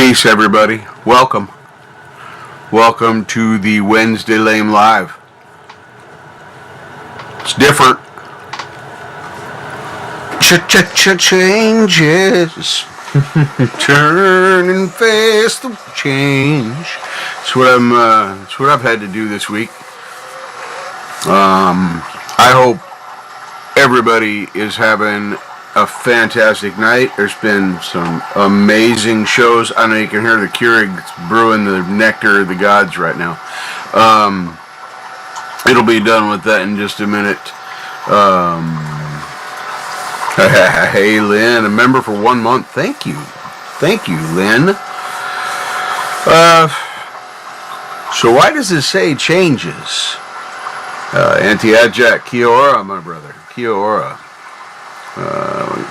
Peace, everybody. Welcome. Welcome to the Wednesday Lame Live. It's different. Changes. Turn and face the change. That's what I've had to do this week. I hope everybody is having a fantastic night. There's been some amazing shows. I know you can hear the Keurig brewing the nectar of the gods right now. It'll be done with that in just a minute. Hey, Lynn, a member for 1 month. Thank you, Lynn. So why does it say changes? Anti-Adjack, Kia ora, my brother. Kia ora.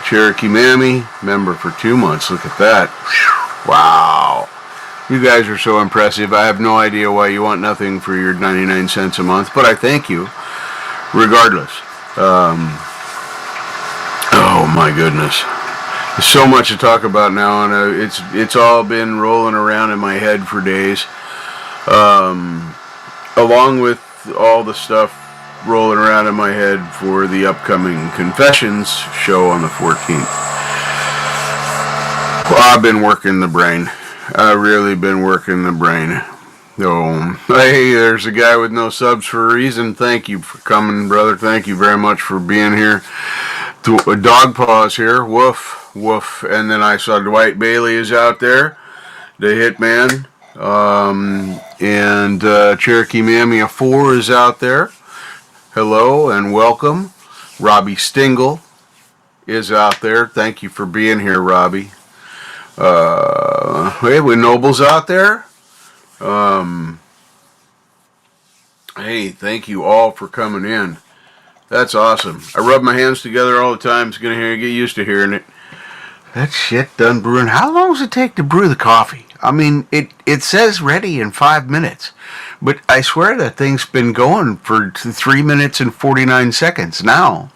Cherokee Mammy, member for 2 months. Look at that. Wow. You guys are so impressive. I have no idea why you want nothing for your 99 cents a month, but I thank you regardless. Oh my goodness. There's so much to talk about now, and it's all been rolling around in my head for days. Along with all the stuff rolling around in my head for the upcoming Confessions show on the 14th. Well, I've been working the brain. I've really been working the brain. Oh, hey, there's a guy with no subs for a reason. Thank you for coming, brother. Thank you very much for being here. Dog Paws here. Woof, woof. And then I saw Dwight Bailey is out there, the Hitman. And Cherokee Mammy 4 is out there. Hello and welcome. Robbie Stingle is out there. Thank you for being here, Robbie. Hey, with Noble's out there. Hey, thank you all for coming in. That's awesome. I rub my hands together all the time. It's gonna get used to hearing it. That shit done brewing. How long does it take to brew the coffee? I mean, it says ready in 5 minutes. But I swear that thing's been going for 3 minutes and 49 seconds now.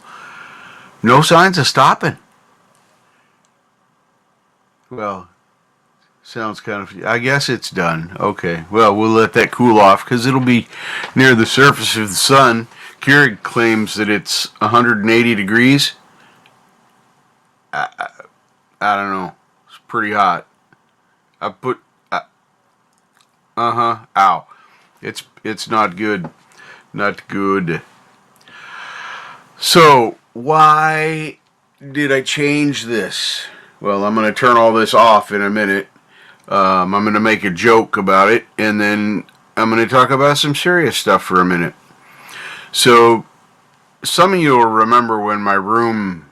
No signs of stopping. Well, sounds kind of... I guess it's done. Okay. Well, we'll let that cool off because it'll be near the surface of the sun. Keurig claims that it's 180 degrees. I don't know. It's pretty hot. I put... Ow. It's not good. Not good. So, why did I change this? Well, I'm going to turn all this off in a minute. I'm going to make a joke about it, and then I'm going to talk about some serious stuff for a minute. So, some of you will remember when my room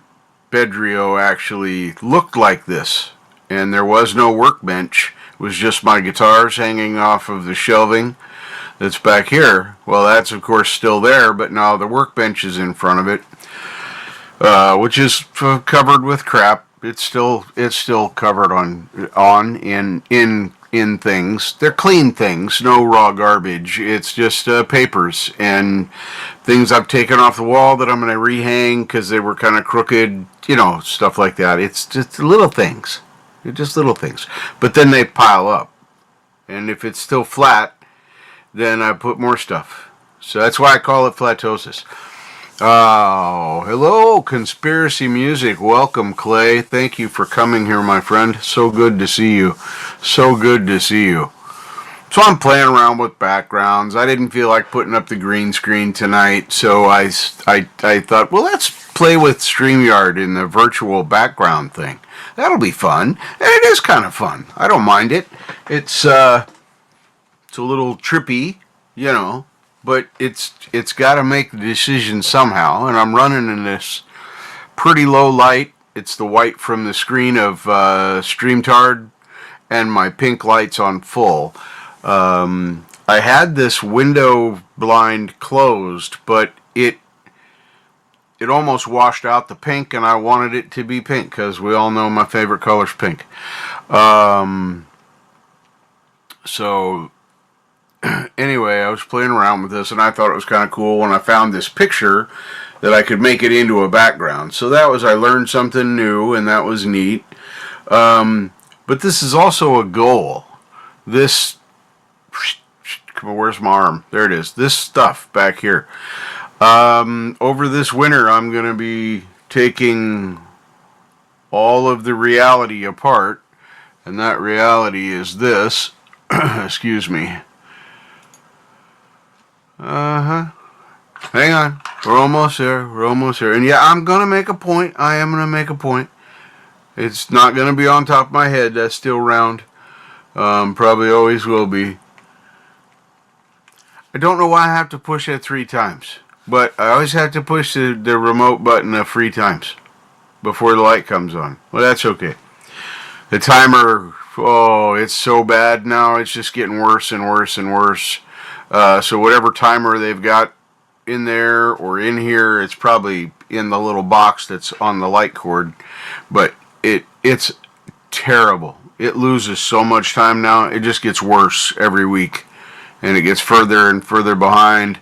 bedrio actually looked like this, and there was no workbench. It was just my guitars hanging off of the shelving that's back here. Well, that's of course still there, but now the workbench is in front of it, which is covered with crap. It's still covered in things. They're clean things, no raw garbage. It's just papers and things I've taken off the wall that I'm going to rehang because they were kind of crooked, stuff like that. It's just little things. They're just little things. But then they pile up. And if it's still flat, then I put more stuff. So that's why I call it flatosis. Oh, hello, Conspiracy Music. Welcome, Clay. Thank you for coming here, my friend. So good to see you. So good to see you. So I'm playing around with backgrounds. I didn't feel like putting up the green screen tonight, so I thought, well, let's play with StreamYard in the virtual background thing. That'll be fun. And it is kind of fun. I don't mind it. It's a little trippy, but it's got to make the decision somehow. And I'm running in this pretty low light. It's the white from the screen of StreamYard, and my pink light's on full. I had this window blind closed, but it almost washed out the pink, and I wanted it to be pink because we all know my favorite color's pink. So anyway, I was playing around with this, and I thought it was kind of cool when I found this picture that I could make it into a background. So I learned something new, and that was neat. But this is also a goal. This, where's my arm? There it is. This stuff back here. Over this winter, I'm going to be taking all of the reality apart, and that reality is this. Excuse me. Hang on. We're almost there. We're almost there. And yeah, I'm going to make a point. I am going to make a point. It's not going to be on top of my head. That's still round. Probably always will be. I don't know why I have to push it 3 times. But I always have to push the remote button 3 times before the light comes on. Well, that's okay. The timer, oh, it's so bad now. It's just getting worse and worse and worse. So whatever timer they've got in there or in here, it's probably in the little box that's on the light cord. But it's terrible. It loses so much time now. It just gets worse every week. And it gets further and further behind.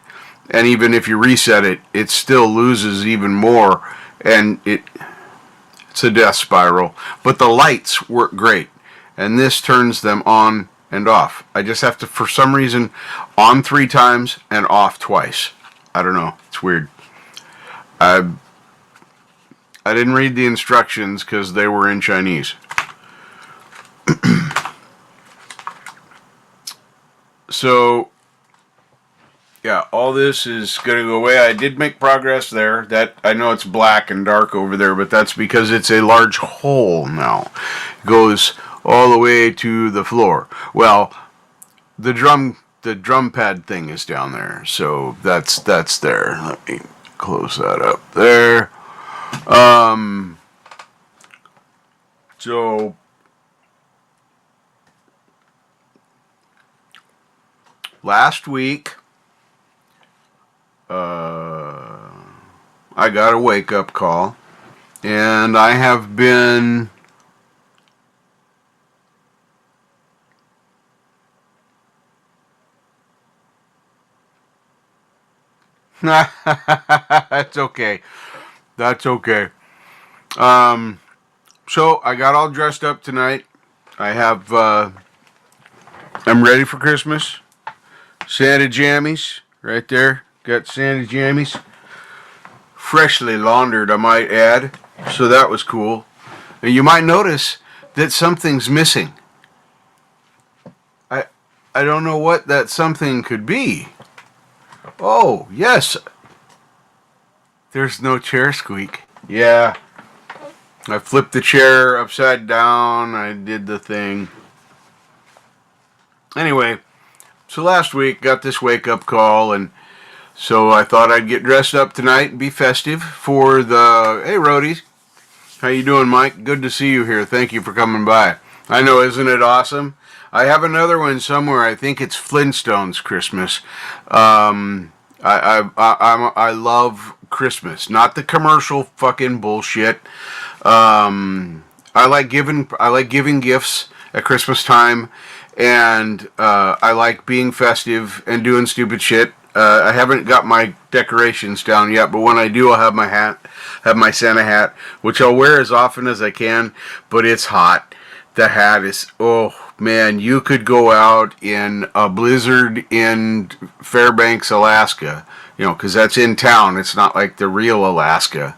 And even if you reset it, it still loses even more. And it's a death spiral. But the lights work great. And this turns them on and off. I just have to, for some reason, on 3 times and off twice. I don't know. It's weird. I didn't read the instructions because they were in Chinese. So, yeah, all this is going to go away. I did make progress there. That I know it's black and dark over there, but that's because it's a large hole now. It goes all the way to the floor. Well, the drum pad thing is down there, so that's there. Let me close that up there. So last week, I got a wake-up call, and I have been That's okay. That's okay. So I got all dressed up tonight. I have, I'm ready for Christmas. Santa jammies, right there. Got Santa jammies. Freshly laundered, I might add. So that was cool. And you might notice that something's missing. I don't know what that something could be. Oh, yes. There's no chair squeak. Yeah. I flipped the chair upside down. I did the thing. Anyway, so last week got this wake-up call, and so I thought I'd get dressed up tonight and be festive for the... Hey, Roadies. How you doing, Mike? Good to see you here. Thank you for coming by. I know, isn't it awesome? I have another one somewhere. I think it's Flintstones Christmas. I love Christmas, not the commercial fucking bullshit. I like giving gifts at Christmas time, and I like being festive and doing stupid shit. I haven't got my decorations down yet, but when I do, I'll have my hat, have my Santa hat, which I'll wear as often as I can. But it's hot. The hat is, oh man, you could go out in a blizzard in Fairbanks, Alaska, you know, because that's in town. It's not like the real Alaska.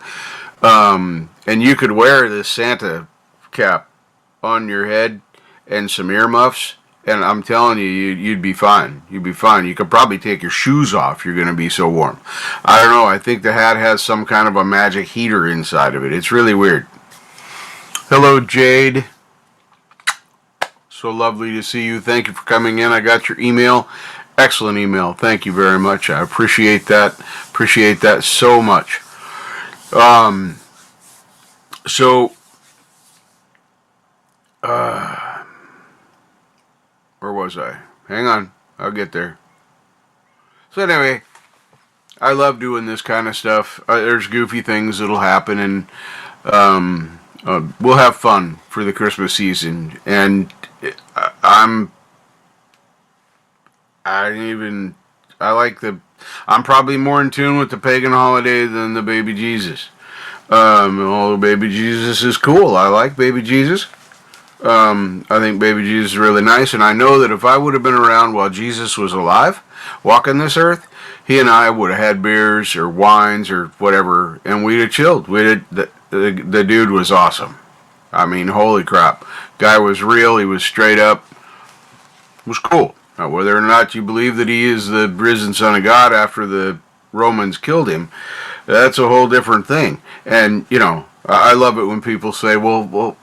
And you could wear this Santa cap on your head and some earmuffs, and I'm telling you, you'd be fine. You'd be fine. You could probably take your shoes off. You're going to be so warm. I don't know. I think the hat has some kind of a magic heater inside of it. It's really weird. Hello, Jade. So lovely to see you. Thank you for coming in. I got your email. Excellent email. Thank you very much. I appreciate that. Appreciate that so much. Where was I? Hang on. I'll get there. So anyway, I love doing this kind of stuff. There's goofy things that'll happen, and we'll have fun for the Christmas season. And I'm probably more in tune with the pagan holiday than the baby Jesus. Although baby Jesus is cool. I like baby Jesus. I think baby Jesus is really nice, and I know that if I would have been around while Jesus was alive, walking this earth, he and I would have had beers or wines or whatever, and we'd have chilled. The dude was awesome. I mean, holy crap. Guy was real, he was straight up, it was cool. Now, whether or not you believe that he is the risen Son of God after the Romans killed him, that's a whole different thing. And, I love it when people say, well,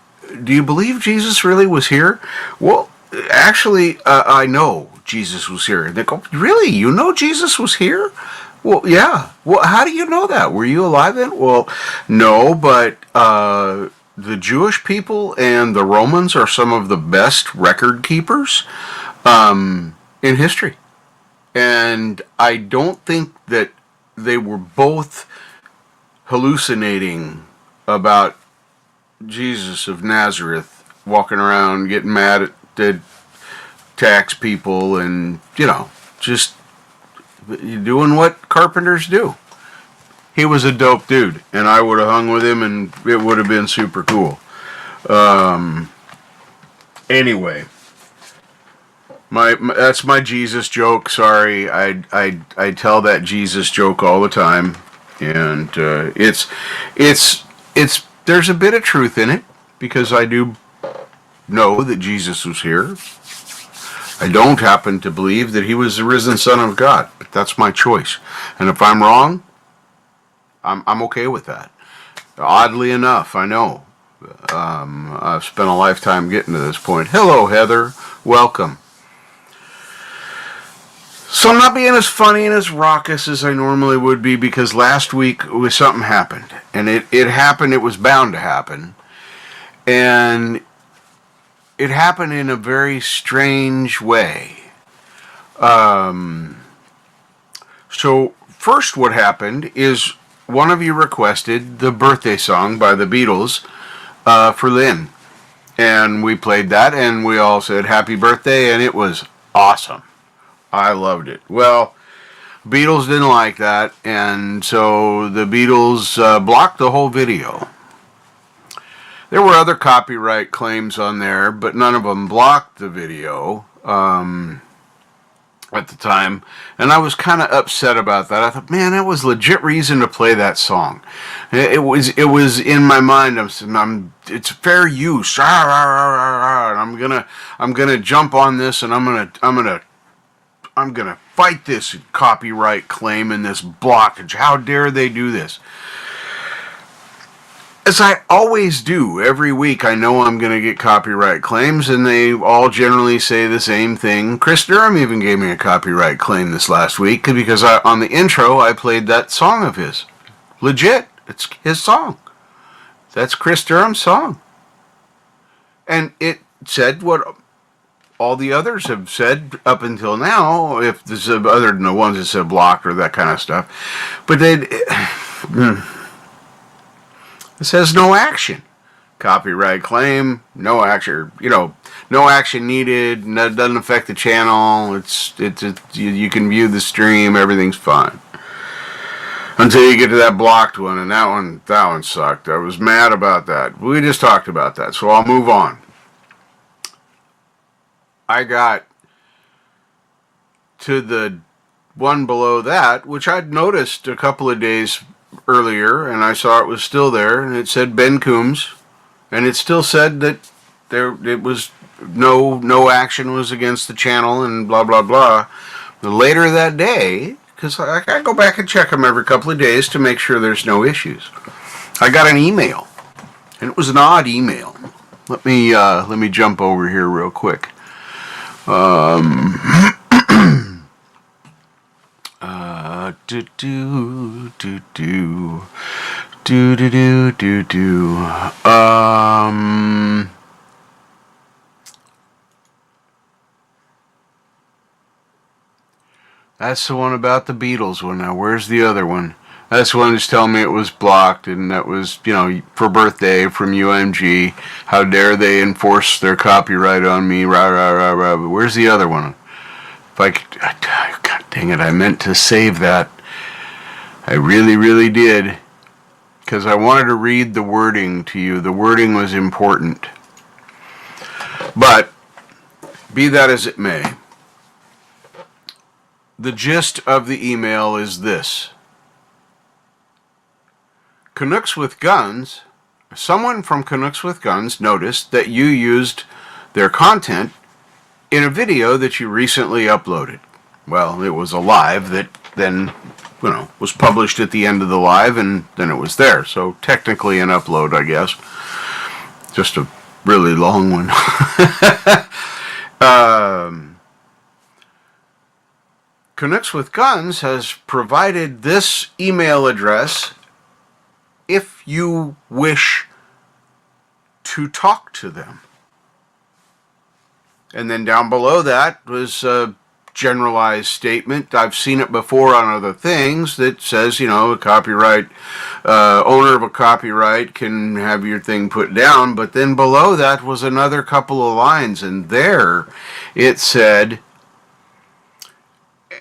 do you believe Jesus really was here? Well, actually, I know Jesus was here. And they go, really? You know Jesus was here? Well, yeah. Well, how do you know that? Were you alive then? Well, no, but the Jewish people and the Romans are some of the best record keepers in history. And I don't think that they were both hallucinating about Jesus of Nazareth walking around getting mad at the tax people and, just doing what carpenters do. He was a dope dude, and I would have hung with him, and it would have been super cool. Anyway, that's my Jesus joke. Sorry, I tell that Jesus joke all the time, and it's there's a bit of truth in it because I do know that Jesus was here. I don't happen to believe that he was the risen Son of God, but that's my choice. And if I'm wrong, I'm okay with that. Oddly enough, I know. I've spent a lifetime getting to this point. Hello, Heather. Welcome. So I'm not being as funny and as raucous as I normally would be because last week something happened. And it happened, it was bound to happen. And it happened in a very strange way. So first what happened is one of you requested the birthday song by the Beatles for Lynn. And we played that and we all said happy birthday and it was awesome. I loved it. Well, Beatles didn't like that, and so the Beatles blocked the whole video. There were other copyright claims on there, but none of them blocked the video at the time, and I was kind of upset about that. I thought, man, that was legit reason to play that song. It was in my mind. It's fair use, and I'm gonna jump on this, and I'm gonna fight this copyright claim and this blockage. How dare they do this? As I always do every week, I know I'm going to get copyright claims, and they all generally say the same thing. Chris Durham even gave me a copyright claim this last week because on the intro I played that song of his. Legit, it's his song. That's Chris Durham's song. And it said what all the others have said up until now, if this other than the ones that said blocked or that kind of stuff. But it says no action. Copyright claim, no action, no action needed, that doesn't affect the channel, you can view the stream, everything's fine. Until you get to that blocked one, and that one sucked. I was mad about that. We just talked about that, so I'll move on. I got to the one below that, which I'd noticed a couple of days earlier, and I saw it was still there, and it said Ben Coombs, and it still said that it was no action was against the channel, and blah blah blah. Later that day, because I go back and check them every couple of days to make sure there's no issues, I got an email, and it was an odd email. Let me jump over here real quick. That's the one about the Beatles one. Now, where's the other one? That's the one that's telling me it was blocked, and that was, for birthday from UMG. How dare they enforce their copyright on me, rah, rah, rah, rah. But where's the other one? If I could, God dang it, I meant to save that. I really, really did. Because I wanted to read the wording to you. The wording was important. But be that as it may, the gist of the email is this. Canucks with Guns, someone from Canucks with Guns noticed that you used their content in a video that you recently uploaded. Well, it was a live that then, was published at the end of the live, and then it was there. So technically an upload, I guess. Just a really long one. Canucks with Guns has provided this email address if you wish to talk to them. And then down below that was a generalized statement. I've seen it before on other things that says, a copyright, owner of a copyright can have your thing put down. But then below that was another couple of lines, and there it said,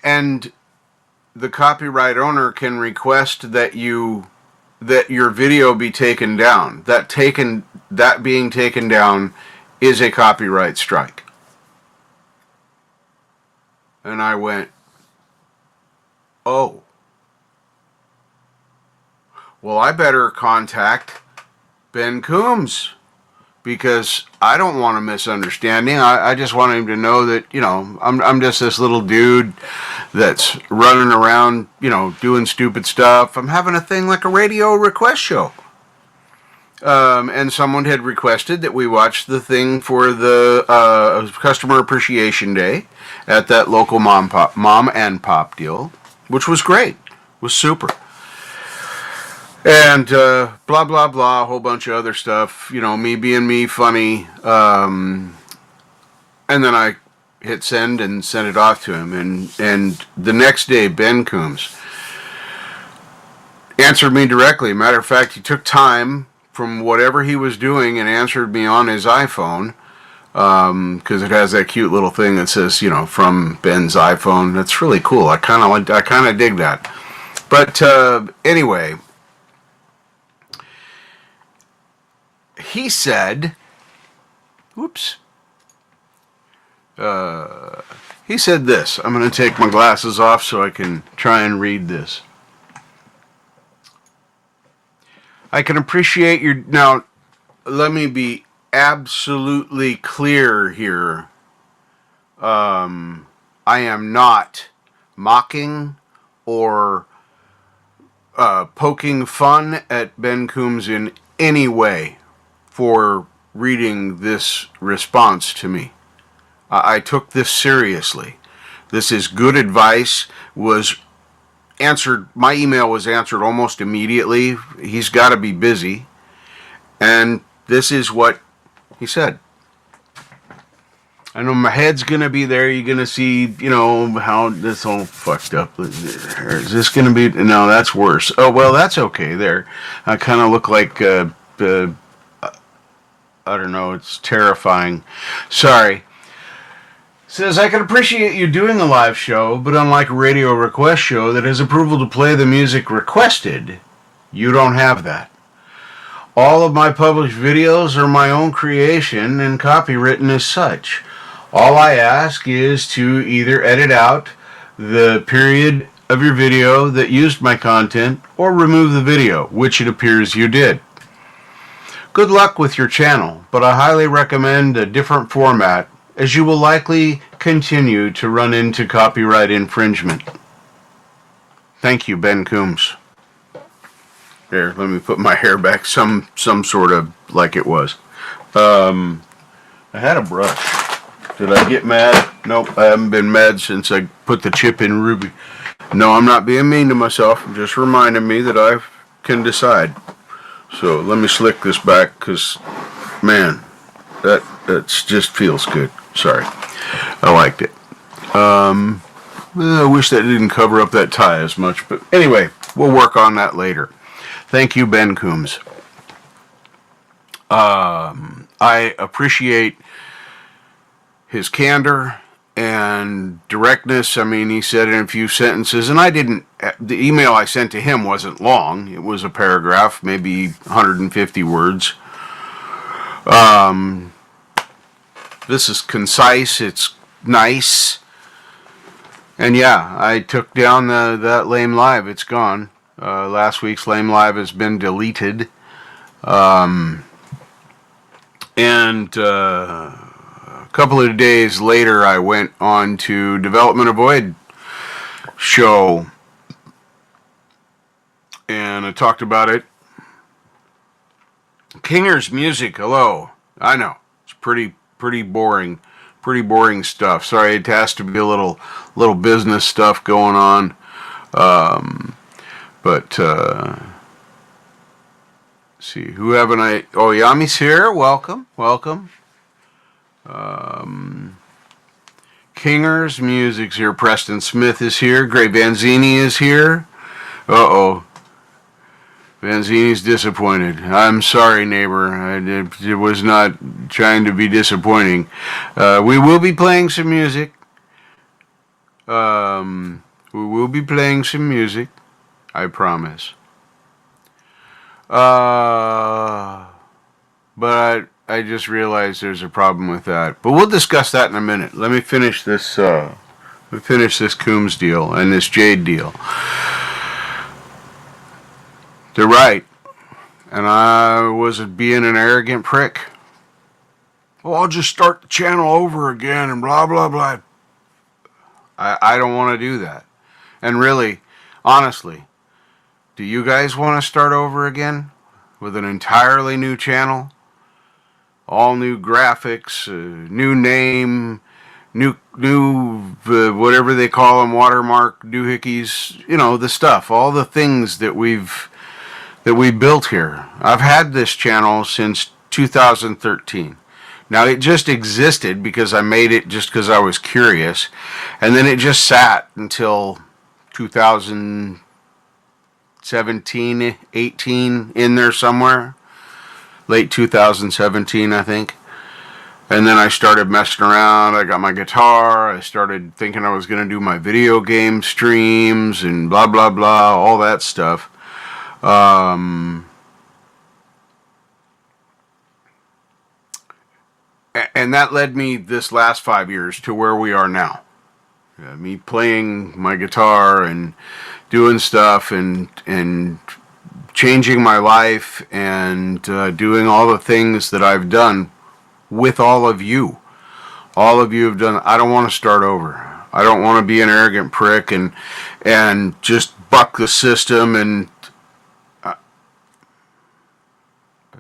and the copyright owner can request that your video be taken down. That being taken down is a copyright strike. And I went, oh. Well, I better contact Ben Coombs, because I don't want a misunderstanding. I just want him to know that, I'm just this little dude that's running around, doing stupid stuff. I'm having a thing like a radio request show. And someone had requested that we watch the thing for the Customer Appreciation Day at that local mom and pop deal, which was great. Was super. And blah, blah, blah, a whole bunch of other stuff. Me being me, funny. And then I hit send and sent it off to him. And the next day, Ben Coombs answered me directly. Matter of fact, he took time from whatever he was doing and answered me on his iPhone. Because it has that cute little thing that says, from Ben's iPhone. That's really cool. I kind of dig that. But anyway, he said, he said this. I'm going to take my glasses off so I can try and read this. I can appreciate your... Now, let me be absolutely clear here. I am not mocking or poking fun at Ben Coombs in any way for reading this response to me. I took this seriously. This is good advice. Was answered. My email was answered almost immediately. He's got to be busy. And this is what he said. I know my head's going to be there. You're going to see, how this all fucked up. Is this going to be... No, that's worse. Oh, well, that's okay there. I kind of look like... I don't know. It's terrifying. Sorry. Says, I can appreciate you doing a live show, but unlike a radio request show that has approval to play the music requested, you don't have that. All of my published videos are my own creation and copywritten as such. All I ask is to either edit out the period of your video that used my content or remove the video, which it appears you did. Good luck with your channel, but I highly recommend a different format, as you will likely continue to run into copyright infringement. Thank you, Ben Coombs. There, let me put my hair back some sort of like it was. I had a brush. Did I get mad? Nope, I haven't been mad since I put the chip in Ruby. No, I'm not being mean to myself. I'm just reminding me that I can decide. So let me slick this back, because, man, that just feels good. Sorry. I liked it. I wish that didn't cover up that tie as much. But anyway, we'll work on that later. Thank you, Ben Coombs. I appreciate his candor and directness. I mean, he said it in a few sentences, and the email I sent to him wasn't long. It was a paragraph, maybe 150 words. This is concise. It's nice. And yeah, I took down that lame live. It's gone. Last week's lame live has been deleted. And a couple of days later, I went on to Development Avoid show, and I talked about it. Kinger's music, hello. I know it's pretty boring, stuff. Sorry, it has to be a little business stuff going on, but. See, who haven't I... Oh, Yami's here. Welcome. Kinger's Music's here. Preston Smith is here. Gray Vanzini is here. Uh-oh. Vanzini's disappointed. I'm sorry, neighbor. It was not trying to be disappointing. We will be playing some music. I promise. But I just realized there's a problem with that. But we'll discuss that in a minute. Let me finish this Coombs deal and this Jade deal. They're right. And I was being an arrogant prick. Well, I'll just start the channel over again and blah, blah, blah. I don't want to do that. And really, honestly, do you guys want to start over again with an entirely new channel? All new graphics, new name, new whatever they call them, watermark, doohickeys, the stuff, all the things that we built here. I've had this channel since 2013. Now, it just existed because I made it just because I was curious, and then it just sat until 2017, 18, in there somewhere. Late 2017, I think. And then I started messing around. I got my guitar. I started thinking I was going to do my video game streams and blah, blah, blah, all that stuff. And that led me this last 5 years to where we are now. Me playing my guitar and doing stuff and changing my life and doing all the things that I've done with all of you. All of you have done. I don't want to start over. I don't want to be an arrogant prick and just buck the system. And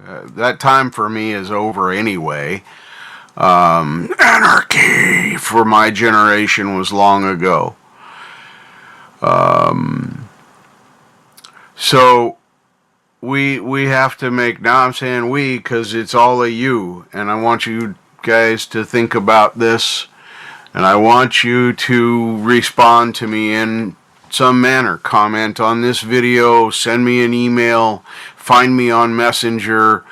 that time for me is over anyway. Anarchy for my generation was long ago. So we have to make, now I'm saying we because it's all of you, and I want you guys to think about this, and I want you to respond to me in some manner. Comment on this video, send me an email, find me on Messenger.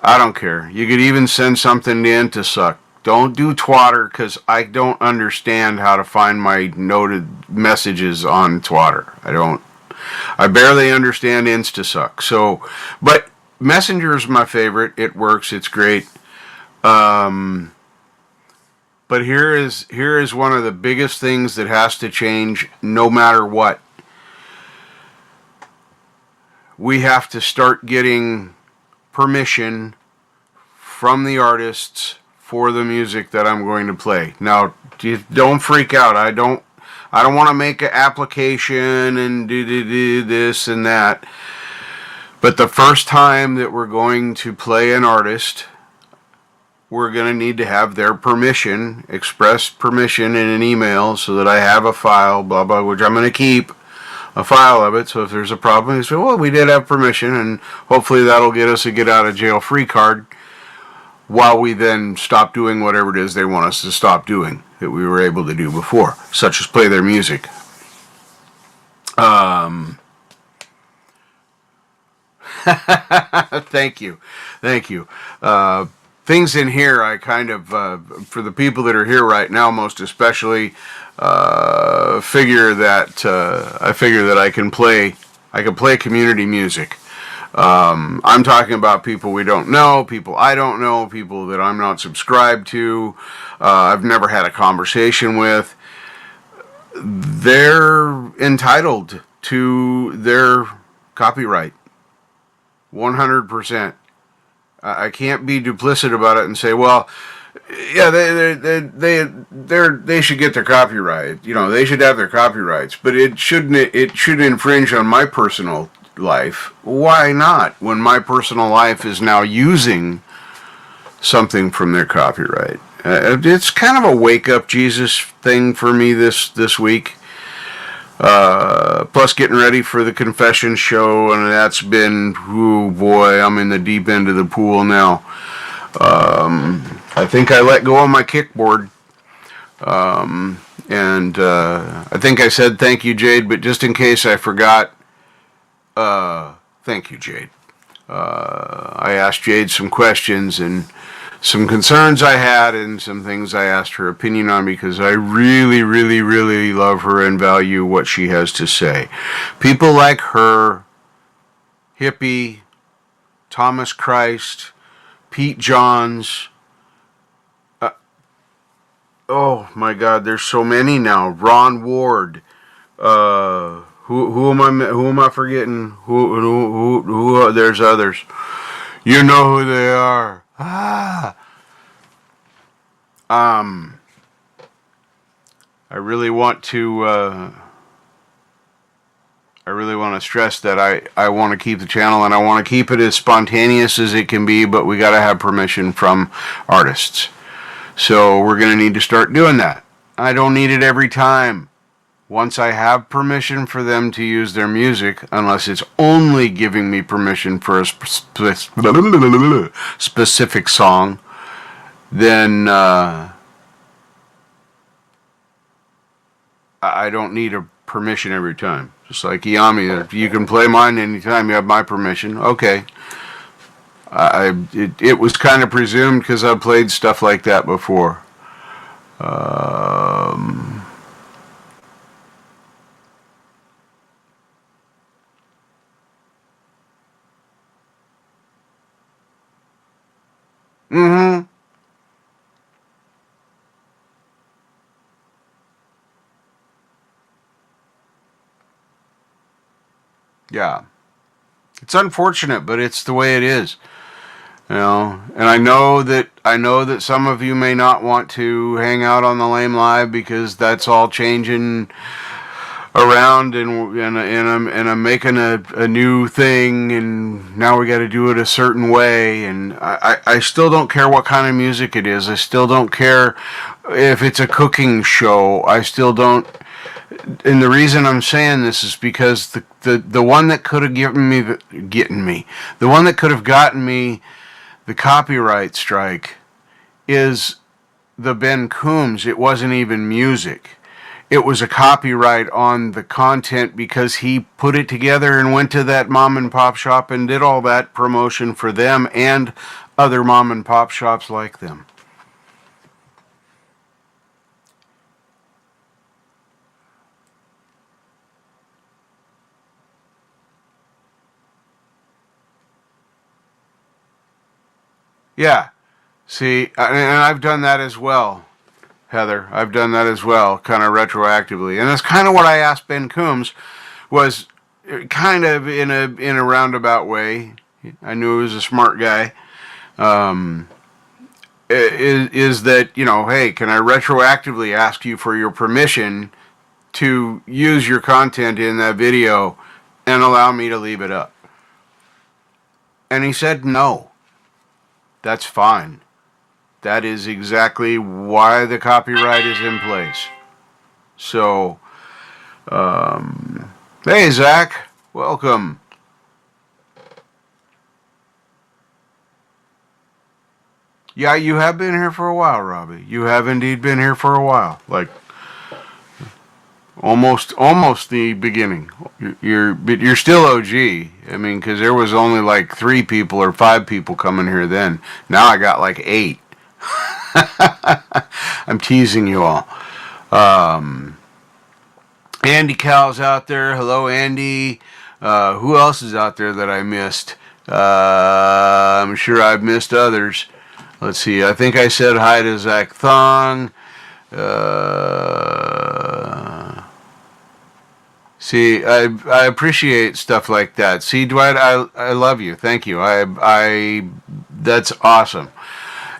I don't care. You could even send something to Intasuck. Don't do Twatter because I don't understand how to find my noted messages on Twatter. I barely understand Instasuck. So, but Messenger is my favorite. It works. It's great. But here is one of the biggest things that has to change no matter what. We have to start getting permission from the artists for the music that I'm going to play. Now, don't freak out. I don't want to make an application and do this and that. But the first time that we're going to play an artist, we're going to need to have their permission, express permission in an email so that I have a file, blah, blah, which I'm going to keep a file of it. So if there's a problem, you say, well, we did have permission, and hopefully that'll get us a get out of jail free card while we then stop doing whatever it is they want us to stop doing that we were able to do before, such as play their music. Thank you. Things in here I kind of, for the people that are here right now, most especially, figure that I can play community music. I'm talking about people we don't know, people I don't know, people that I'm not subscribed to, I've never had a conversation with. They're entitled to their copyright. 100%. I can't be duplicit about it and say, well, yeah, they should get their copyright. You know, they should have their copyrights, but it shouldn't. It should infringe on my personal life. Why not? When my personal life is now using something from their copyright. It's kind of a wake up Jesus thing for me this week. Plus getting ready for the confession show, and that's been, oh boy, I'm in the deep end of the pool now. I think I let go of my kickboard. And I think I said thank you, Jade, but just in case I forgot, thank you, Jade. I asked Jade some questions and some concerns I had and some things I asked her opinion on because I really, really, really love her and value what she has to say. People like her, Hippie, Thomas Christ, Pete Johns. Oh my God, there's so many now. Ron Ward. Who am I forgetting? Who there's others. You know who they are. I really want to stress that I want to keep the channel and I want to keep it as spontaneous as it can be, but we got to have permission from artists. So we're going to need to start doing that. I don't need it every time. Once I have permission for them to use their music, unless it's only giving me permission for a specific song, then I don't need a permission every time. Just like Yami, you can play mine anytime you have my permission. Okay. It was kind of presumed because I've played stuff like that before. Mm-hmm. Yeah. It's unfortunate, but it's the way it is. You know, and I know that some of you may not want to hang out on the Lame Live because that's all changing around, and I'm making a new thing, and now we got to do it a certain way, and I still don't care what kind of music it is. I still don't care if it's a cooking show. I still don't. And the reason I'm saying this is because the one that could have the one that could have gotten me the copyright strike is the Ben Coombs. It wasn't even music. It was a copyright on the content because he put it together and went to that mom and pop shop and did all that promotion for them and other mom and pop shops like them. Yeah. See, and I've done that as well, Heather. I've done that as well, kind of retroactively. And that's kind of what I asked Ben Coombs, was kind of in a roundabout way. I knew he was a smart guy. Is that, you know, hey, can I retroactively ask you for your permission to use your content in that video and allow me to leave it up? And he said no. That's fine. That is exactly why the copyright is in place. So, hey, Zach, welcome. Yeah, you have been here for a while, Robbie. You have indeed been here for a while. Like, almost the beginning. You're still OG. I mean, because there was only like 3 people or 5 people coming here then. Now I got like 8. I'm teasing you all. Andy Cal's out there. Hello, Andy. Who else is out there that I missed? I'm sure I've missed others. Let's see. I think I said hi to Zach Thong. See, I appreciate stuff like that. See, Dwight, I love you. Thank you. That's awesome.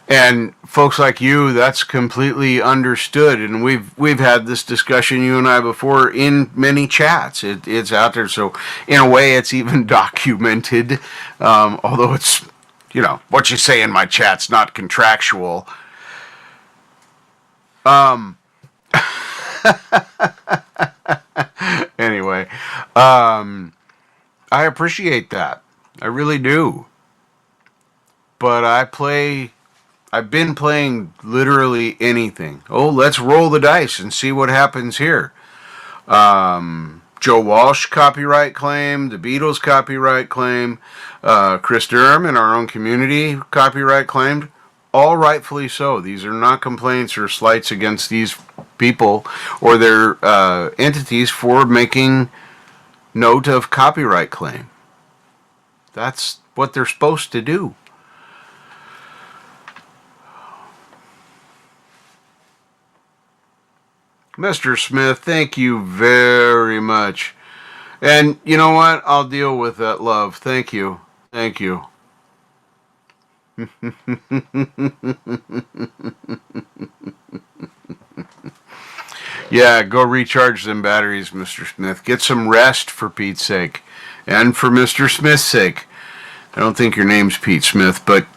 And folks like you, that's completely understood. And we've had this discussion, you and I, before in many chats. It's out there, so in a way, it's even documented. Although it's, what you say in my chat's not contractual. Anyway, I appreciate that. I really do. But I've been playing literally anything. Oh, let's roll the dice and see what happens here. Joe Walsh copyright claim, the Beatles copyright claim, Chris Durham in our own community copyright claimed. All rightfully so. These are not complaints or slights against these people or their entities for making note of copyright claim. That's what they're supposed to do. Mr. Smith, thank you very much. And you know what? I'll deal with that, love. Thank you. Thank you. Yeah, go recharge them batteries, Mr. Smith. Get some rest, for Pete's sake. And for Mr. Smith's sake. I don't think your name's Pete Smith, but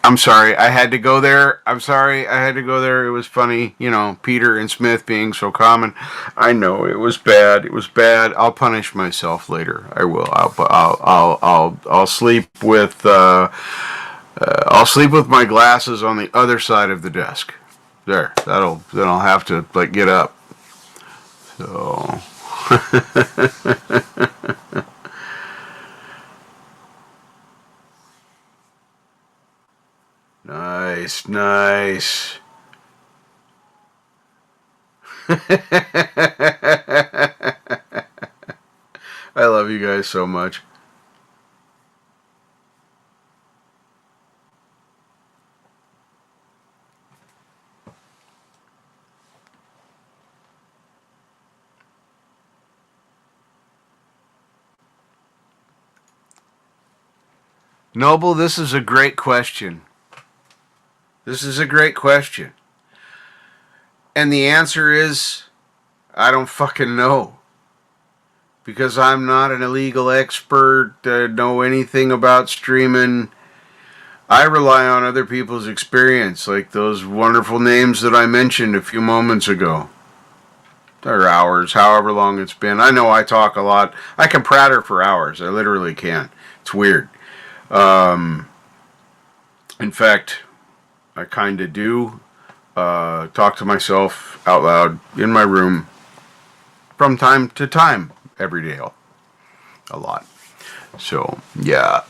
I'm sorry. I had to go there. I'm sorry. I had to go there. It was funny, Peter and Smith being so common. I know it was bad. It was bad. I'll punish myself later. I will. I'll sleep with I'll sleep with my glasses on the other side of the desk. There. Then I'll have to get up. So. Nice, nice. I love you guys so much. Noble, this is a great question. This is a great question. And the answer is, I don't fucking know. Because I'm not an illegal expert, know anything about streaming. I rely on other people's experience, like those wonderful names that I mentioned a few moments ago. Or hours, however long it's been. I know I talk a lot. I can pratter for hours. I literally can. It's weird. In fact, I kind of do talk to myself out loud in my room from time to time, every day, a lot. So, yeah.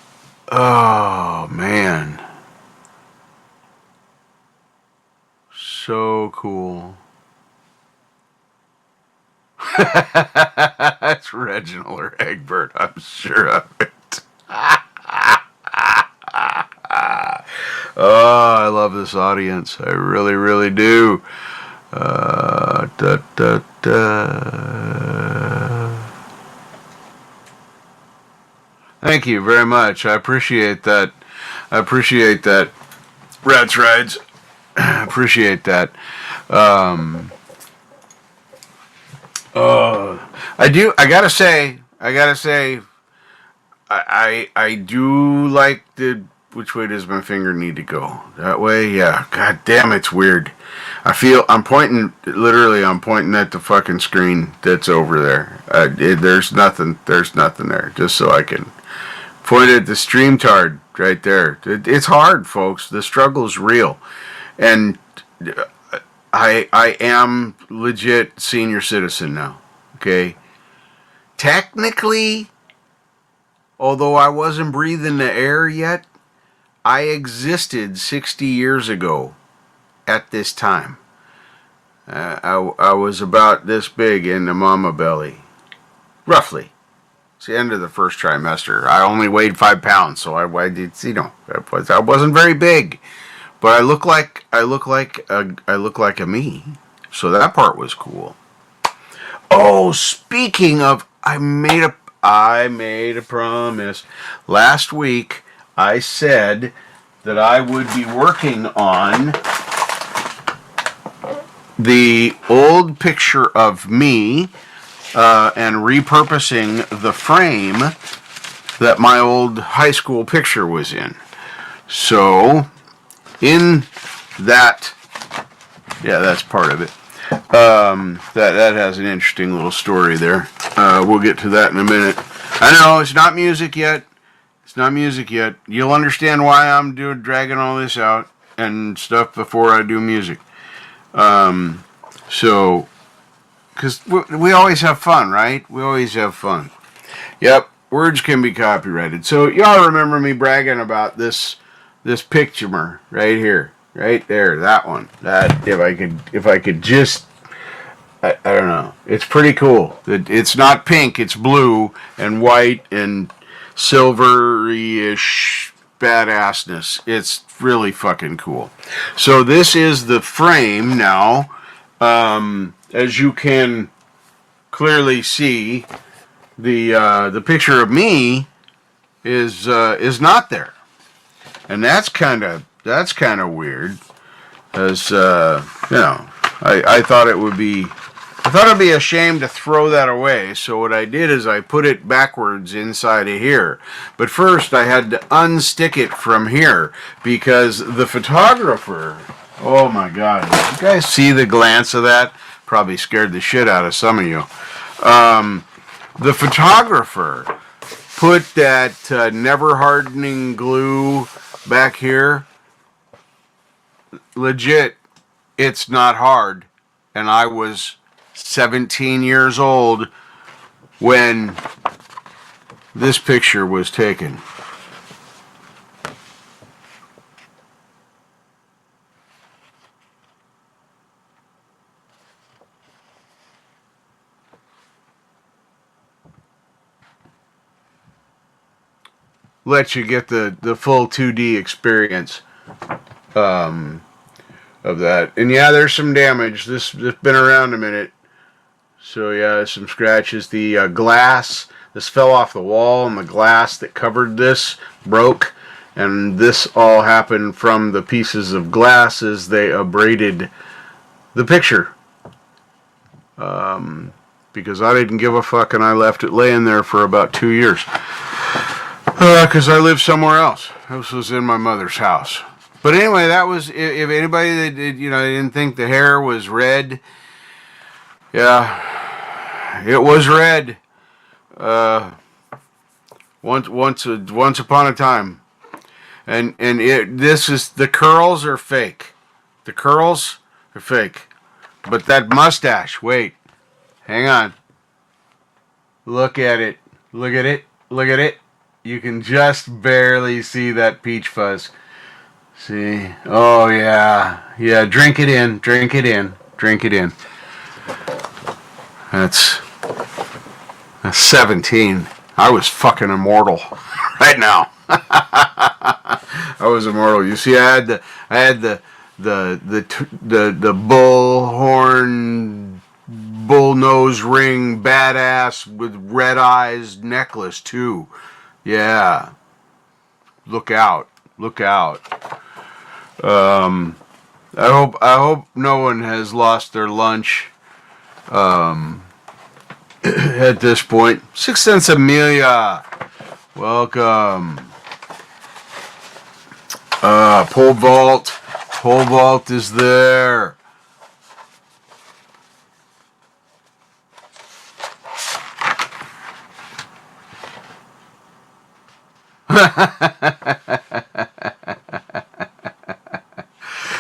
Oh, man. So cool. That's Reginald or Egbert, I'm sure of it. Oh, I love this audience. I really, really do. Thank you very much. I appreciate that. I appreciate that. Rats rides. I appreciate that. I do. I gotta say. I do like the. Which way does my finger need to go? That way? Yeah. God damn, it's weird. I'm pointing at the fucking screen that's over there. There's nothing there. Just so I can point at the StreamYard right there. It's hard, folks. The struggle's real. And I am legit senior citizen now. Okay? Technically, although I wasn't breathing the air yet, I existed 60 years ago at this time. I was about this big in the mama belly. Roughly. It's the end of the first trimester. I only weighed 5 pounds, so I did, I wasn't very big, but I look like a me. So that part was cool. Oh, speaking of, I made a promise. Last week, I said that I would be working on the old picture of me and repurposing the frame that my old high school picture was in. So, in that, yeah, that's part of it. That has an interesting little story there. We'll get to that in a minute. I know it's not music yet. It's not music yet. You'll understand why I'm dragging all this out and stuff before I do music. So, because we always have fun, right? We always have fun. Yep, words can be copyrighted. So y'all remember me bragging about this picture right here, right there, that one. That if I could just, I don't know. It's pretty cool. It's not pink. It's blue and white and silvery-ish badassness. It's really fucking cool. So this is the frame now. As you can clearly see, the picture of me is not there, and that's kind of weird. As I thought it would be. I thought it'd be a shame to throw that away, so what I did is I put it backwards inside of here. But first I had to unstick it from here because the photographer, oh my god, did you guys see the glance of that? Probably scared the shit out of some of you. The photographer put that never hardening glue back here. Legit, it's not hard, and I was 17 years old when this picture was taken. Let you get the full 2D experience of that. And yeah, there's some damage. This has been around a minute. So yeah, some scratches. The glass, this fell off the wall, and the glass that covered this broke. And this all happened from the pieces of glass as they abraded the picture. Because I didn't give a fuck and I left it laying there for about 2 years. Because I lived somewhere else. This was in my mother's house. But anyway, that was, if anybody that didn't think the hair was red, yeah, it was red. Once upon a time, and the curls are fake. The curls are fake, but that mustache. Wait, hang on. Look at it. Look at it. Look at it. You can just barely see that peach fuzz. See? Oh yeah, yeah. Drink it in. Drink it in. Drink it in. That's 17. I was fucking immortal right now. I was immortal. You see, I had the bullhorn, bull nose ring, badass with red eyes necklace too. Yeah. Look out. Look out. I hope no one has lost their lunch. At this point, Sixth Sense Amelia, welcome. Pole vault is there.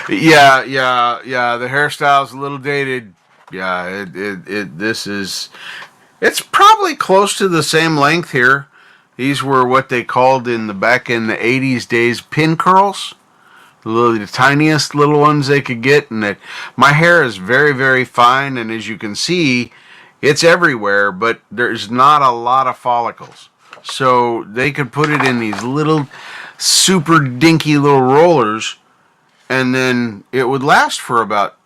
Yeah. The hairstyle's a little dated. Yeah, it's probably close to the same length here. These were what they called back in the 80s days pin curls. The tiniest little ones they could get. And my hair is very, very fine. And as you can see, It's everywhere, but there's not a lot of follicles. So they could put it in these little super dinky little rollers, and then it would last for about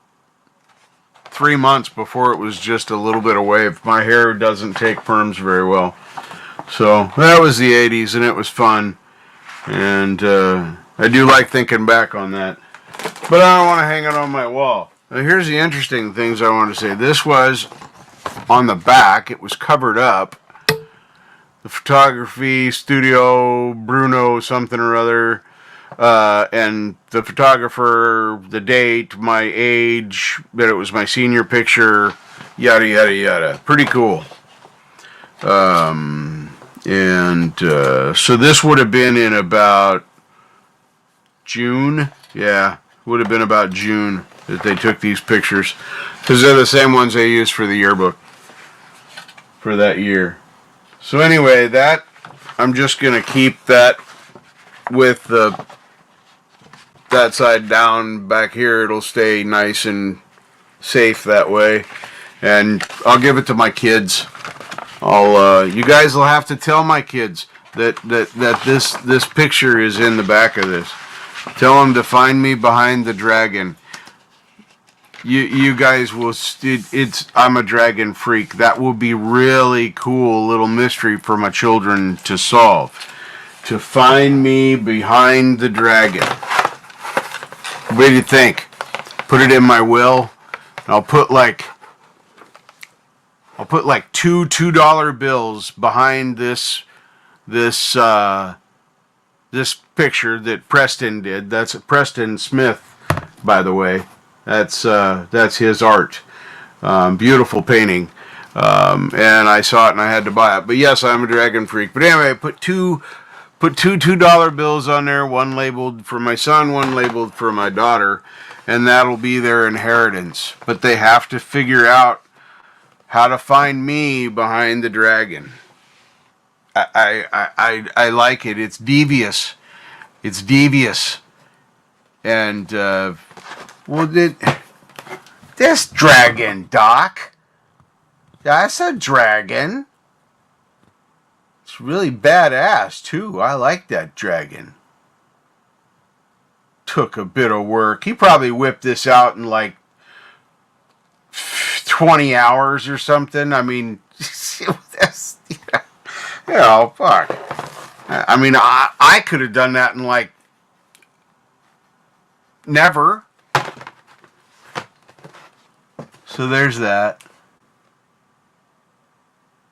3 months before it was just a little bit away. If my hair doesn't take perms very well. So that was the 80s, and it was fun. And I do like thinking back on that. But I don't want to hang it on my wall. Now, here's the interesting things I want to say. This was on the back. It was covered up. The photography studio, Bruno something or other, and the photographer, the date, my age, that it was my senior picture, yada, yada, yada. Pretty cool. So this would have been in about June. Yeah, would have been about June that they took these pictures, because they're the same ones they used for the yearbook for that year. So anyway, that I'm just gonna keep that with that side down back here. It'll stay nice and safe that way, and I'll give it to my kids. You guys will have to tell my kids that this picture is in the back of this. Tell them to find me behind the dragon. You guys will. I'm a dragon freak. That will be really cool little mystery for my children to solve. To find me behind the dragon. What do you think? Put it in my will. I'll put like two $2 bills behind this picture that Preston did. That's Preston Smith, by the way. That's his art. Beautiful painting. And I saw it and I had to buy it. But yes, I'm a dragon freak. But anyway, I put two $2 bills on there, one labeled for my son, one labeled for my daughter, and that'll be their inheritance. But they have to figure out how to find me behind the dragon. I like it. It's devious. It's devious. And this dragon, Doc. That's a dragon. It's really badass too. I like that dragon. Took a bit of work. He probably whipped this out in like 20 hours or something. I mean, that's, fuck. I mean, I could have done that in like never. So there's that.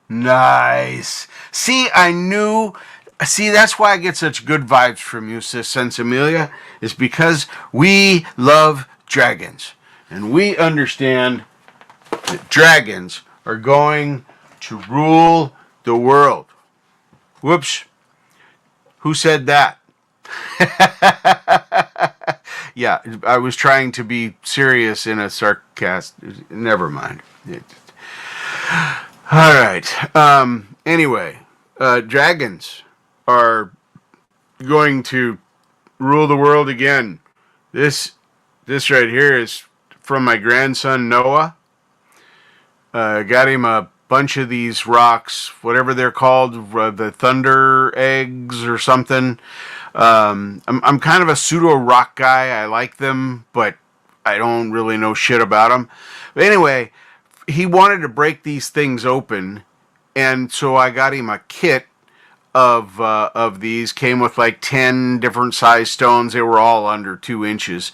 Nice. See, I knew. See, that's why I get such good vibes from you, Sis Sensimilia. Is because we love dragons. And we understand that dragons are going to rule the world. Whoops. Who said that? Yeah, I was trying to be serious in a sarcastic. Never mind. All right. Anyway, dragons are going to rule the world again. This right here is from my grandson Noah. Got him a bunch of these rocks, whatever they're called, the thunder eggs or something. I'm kind of a pseudo rock guy. I like them, but I don't really know shit about them. But anyway, he wanted to break these things open, and so I got him a kit of these. Came with like 10 different size stones. They were all under 2 inches.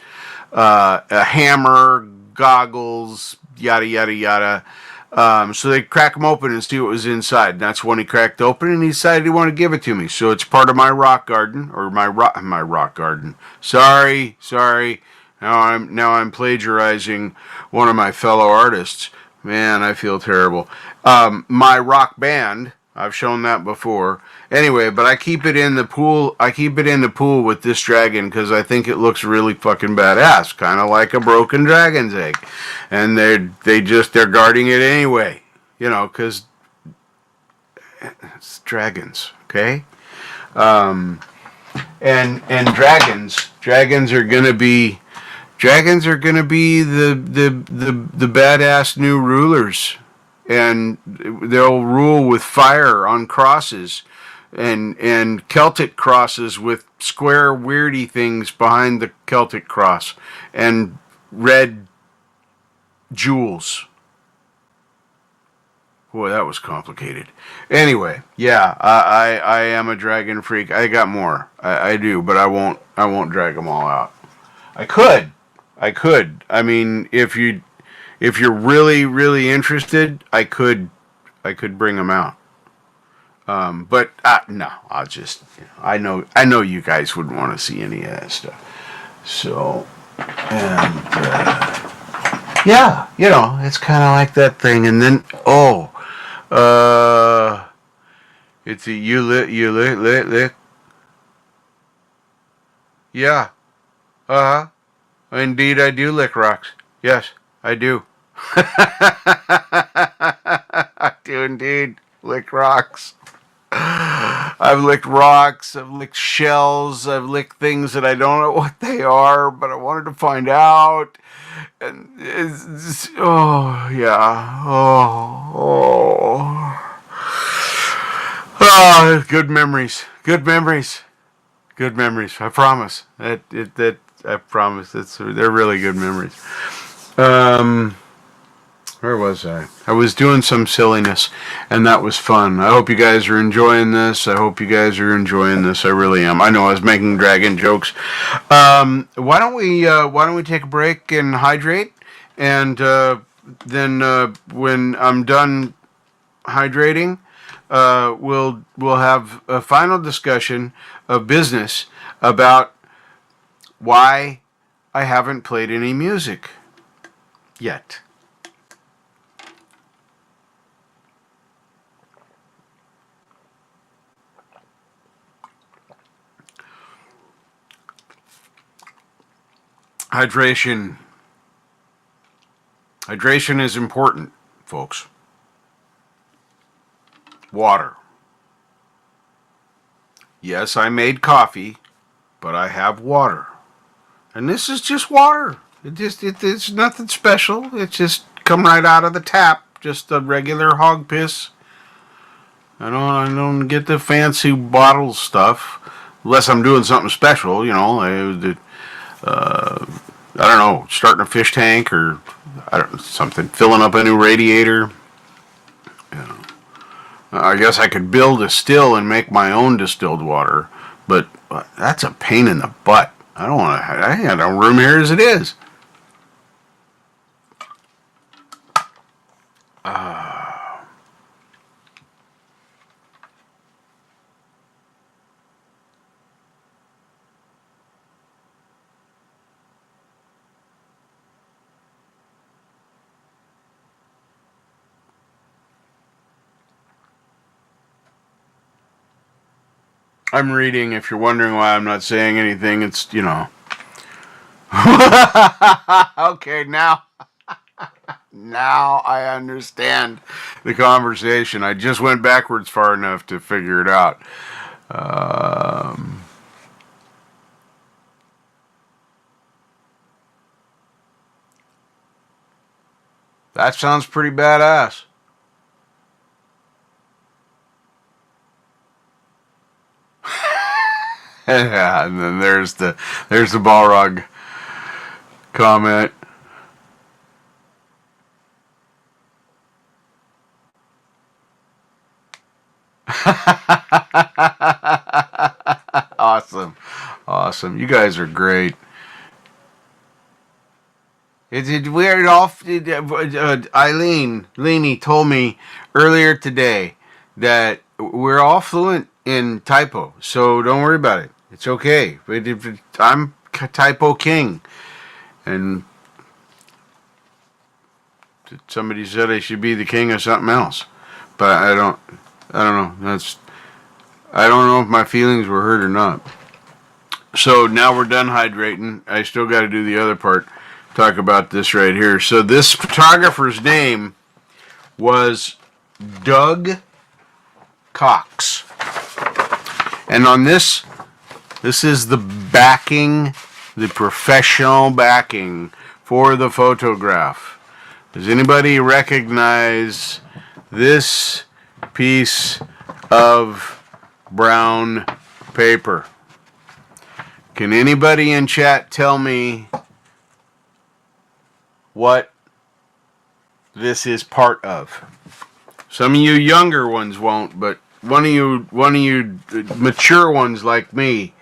A hammer, goggles, yada yada yada. So they crack them open and see what was inside. And that's when he cracked open, and he decided he wanted to give it to me. So it's part of my rock garden, or my rock garden. Sorry. Now I'm plagiarizing one of my fellow artists. Man, I feel terrible. My rock band. I've shown that before. Anyway, but I keep it in the pool. I keep it in the pool with this dragon because I think it looks really fucking badass, kind of like a broken dragon's egg. And they're guarding it anyway, because it's dragons, okay? And dragons are gonna be the badass new rulers. and they'll rule with fire on crosses, and Celtic crosses with square weirdy things behind the Celtic cross, and red jewels. Boy, that was complicated. Anyway, yeah, I am a dragon freak. I got more. I do, but I won't drag them all out. I could. I mean, if you're really really interested, I could bring them out. But no, I'll just I know you guys wouldn't want to see any of that stuff. So, and yeah, it's kind of like that thing. And then uh, it's a you lit. Yeah, uh huh. Indeed, I do lick rocks. Yes, I do. I do indeed lick rocks. I've licked rocks, I've licked shells, I've licked things that I don't know what they are, but I wanted to find out. And oh, yeah. Good memories. Good memories. Good memories. I promise. I promise. They're really good memories. Um, Where was I? I was doing some silliness, and that was fun. I hope you guys are enjoying this. I really am. I know I was making dragon jokes. Why don't we take a break and hydrate, and then when I'm done hydrating, we'll have a final discussion of business about why I haven't played any music yet. Hydration. Hydration is important, folks. Water. Yes, I made coffee, but I have water. And this is just water. It's nothing special. It's just come right out of the tap. Just a regular hog piss. I don't get the fancy bottle stuff unless I'm doing something special. I don't know, starting a fish tank or something, filling up a new radiator. I guess I could build a still and make my own distilled water, but that's a pain in the butt. I don't want to. I ain't got no room here as it is. I'm reading. If you're wondering why I'm not saying anything, it's. Okay, now I understand the conversation. I just went backwards far enough to figure it out. Um, that sounds pretty badass. Yeah, and then there's the Balrog comment. Awesome. You guys are great. We're all. Eileen Leany told me earlier today that we're all fluent in typo, so don't worry about it. It's okay. I'm typo king, and somebody said I should be the king of something else, but I don't. I don't know. I don't know if my feelings were hurt or not. So now we're done hydrating. I still got to do the other part. Talk about this right here. So this photographer's name was Doug Cox. And on this is the backing, the professional backing for the photograph. Does anybody recognize this piece of brown paper. Can anybody in chat tell me what this is part of? Some of you younger ones won't, but one of you mature ones like me,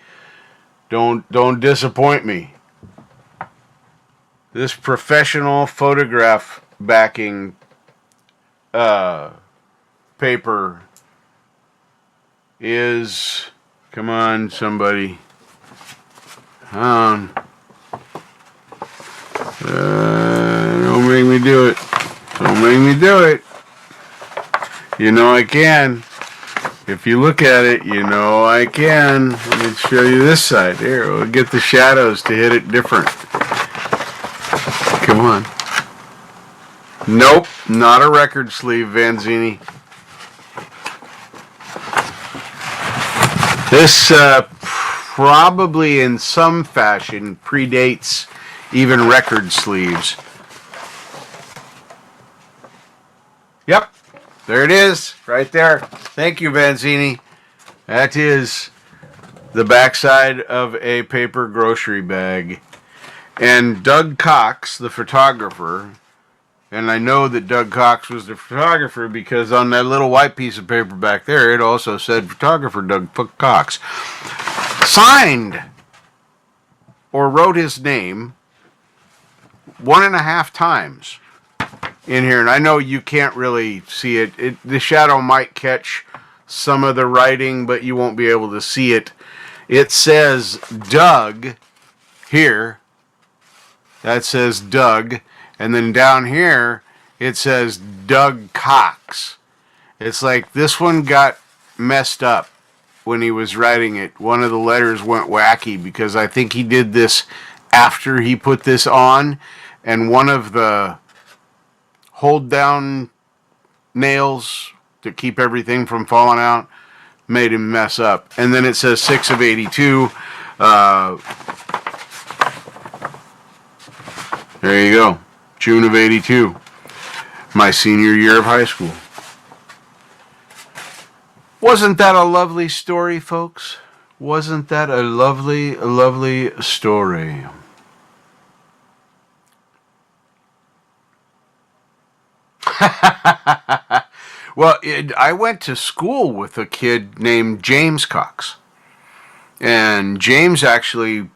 don't disappoint me. This professional photograph backing paper is, come on somebody, don't make me do it. Don't make me do it. You know I can. If you look at it, you know I can. Let me show you this side. Here, we'll get the shadows to hit it different. Come on. Nope, not a record sleeve, Vanzini. This probably in some fashion predates even record sleeves. Yep, there it is, right there. Thank you, Vanzini. That is the backside of a paper grocery bag. And Doug Cox, the photographer, and I know that Doug Cox was the photographer because on that little white piece of paper back there, it also said photographer Doug Cox. Signed or wrote his name 1.5 times in here. And I know you can't really see it. The shadow might catch some of the writing, but you won't be able to see it. It says Doug here. That says Doug. And then down here, it says Doug Cox. It's like this one got messed up when he was writing it. One of the letters went wacky because I think he did this after he put this on. And one of the hold down nails to keep everything from falling out made him mess up. And then it says 6 of 82. There you go. June of 82. My senior year of high school. Wasn't that a lovely story, folks? Wasn't that a lovely, lovely story? Well, I went to school with a kid named James Cox. And James actually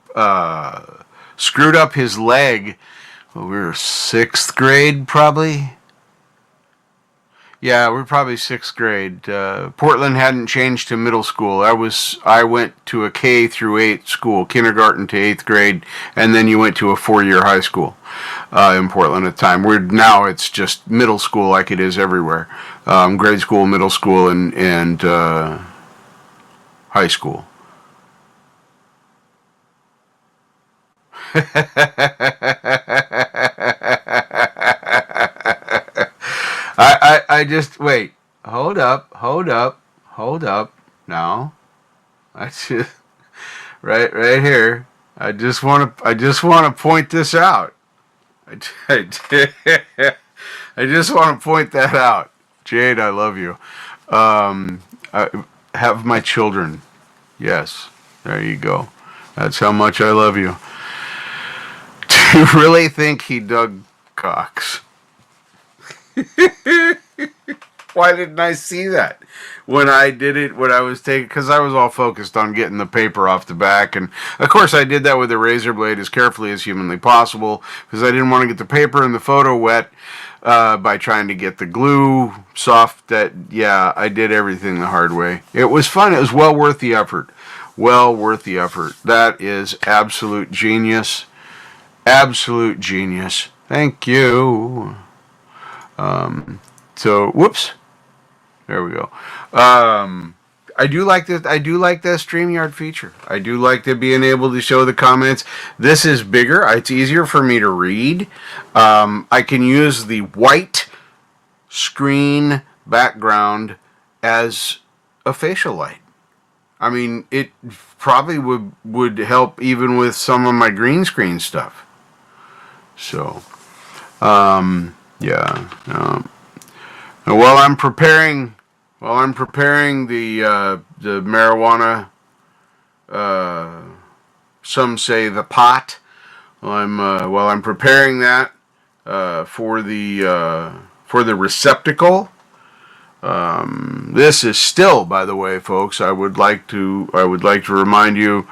screwed up his leg. Well, we were 6th grade, probably. Yeah, we're probably 6th grade. Portland hadn't changed to middle school. I went to a K through 8 school, kindergarten to 8th grade, and then you went to a 4-year high school in Portland at the time. Now it's just middle school like it is everywhere. Grade school, middle school, and high school. I just wait. Hold up. Now, I just right here. I just want to point this out. I just want to point that out. Jade, I love you. I have my children. Yes, there you go. That's how much I love you. Do you really think he dug Cox? Why didn't I see that when I did it, when I was taking, because I was all focused on getting the paper off the back. And of course I did that with a razor blade as carefully as humanly possible because I didn't want to get the paper and the photo wet by trying to get the glue soft. I did everything the hard way. It was fun. It was well worth the effort. Well worth the effort. That is absolute genius. Absolute genius. Thank you. So, whoops. There we go. I do like that. I do like that StreamYard feature. I do like to being able to show the comments. This is bigger. It's easier for me to read. I can use the white screen background as a facial light. I mean, it probably would help even with some of my green screen stuff. So, yeah. While I'm preparing, the marijuana, some say the pot. While I'm preparing that for the receptacle. This is still, by the way, folks. I would like to remind you,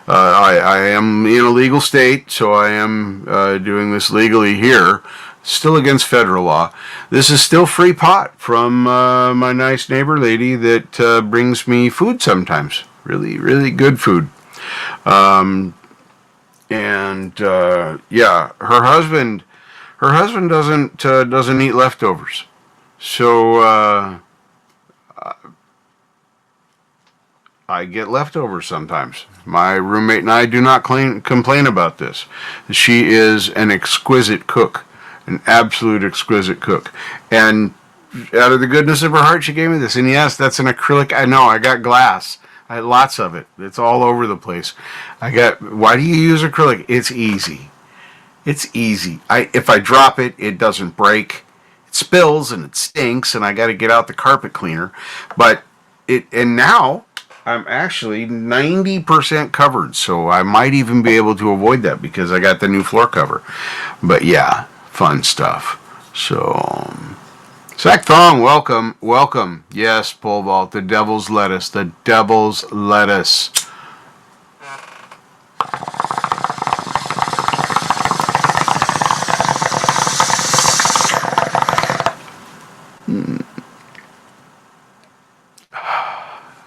I am in a legal state, so I am doing this legally here. Still against federal law. This is still free pot from my nice neighbor lady that brings me food sometimes. Really, really good food. Yeah, her husband doesn't eat leftovers, so I get leftovers sometimes. My roommate and I do not complain about this. She is an exquisite cook, an absolute exquisite cook. And out of the goodness of her heart, she gave me this. And yes, that's an acrylic. I know, I got glass. I had lots of it. It's all over the place. Why do you use acrylic? It's easy. It's easy. If I drop it, it doesn't break. It spills and it stinks, and I got to get out the carpet cleaner. And now I'm actually 90% covered, so I might even be able to avoid that because I got the new floor cover. But yeah, fun stuff. So, Zach Thong, welcome. Yes, Pole Vault, the devil's lettuce.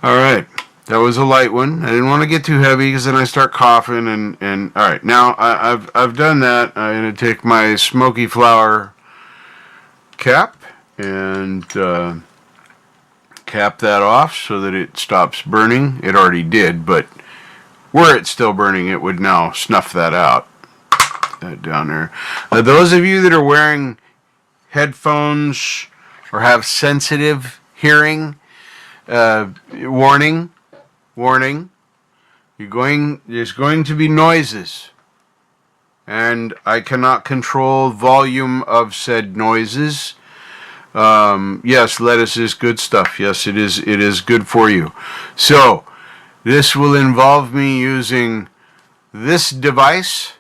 All right. That was a light one. I didn't want to get too heavy because then I start coughing and all right. Now I've done that. I'm going to take my smoky flour cap and cap that off so that it stops burning. It already did, but were it still burning, it would now snuff that out. That down there. Those of you that are wearing headphones or have sensitive hearing, warning. There's going to be noises, and I cannot control volume of said noises. Yes, lettuce is good stuff. Yes, it is. It is good for you. So this will involve me using this device.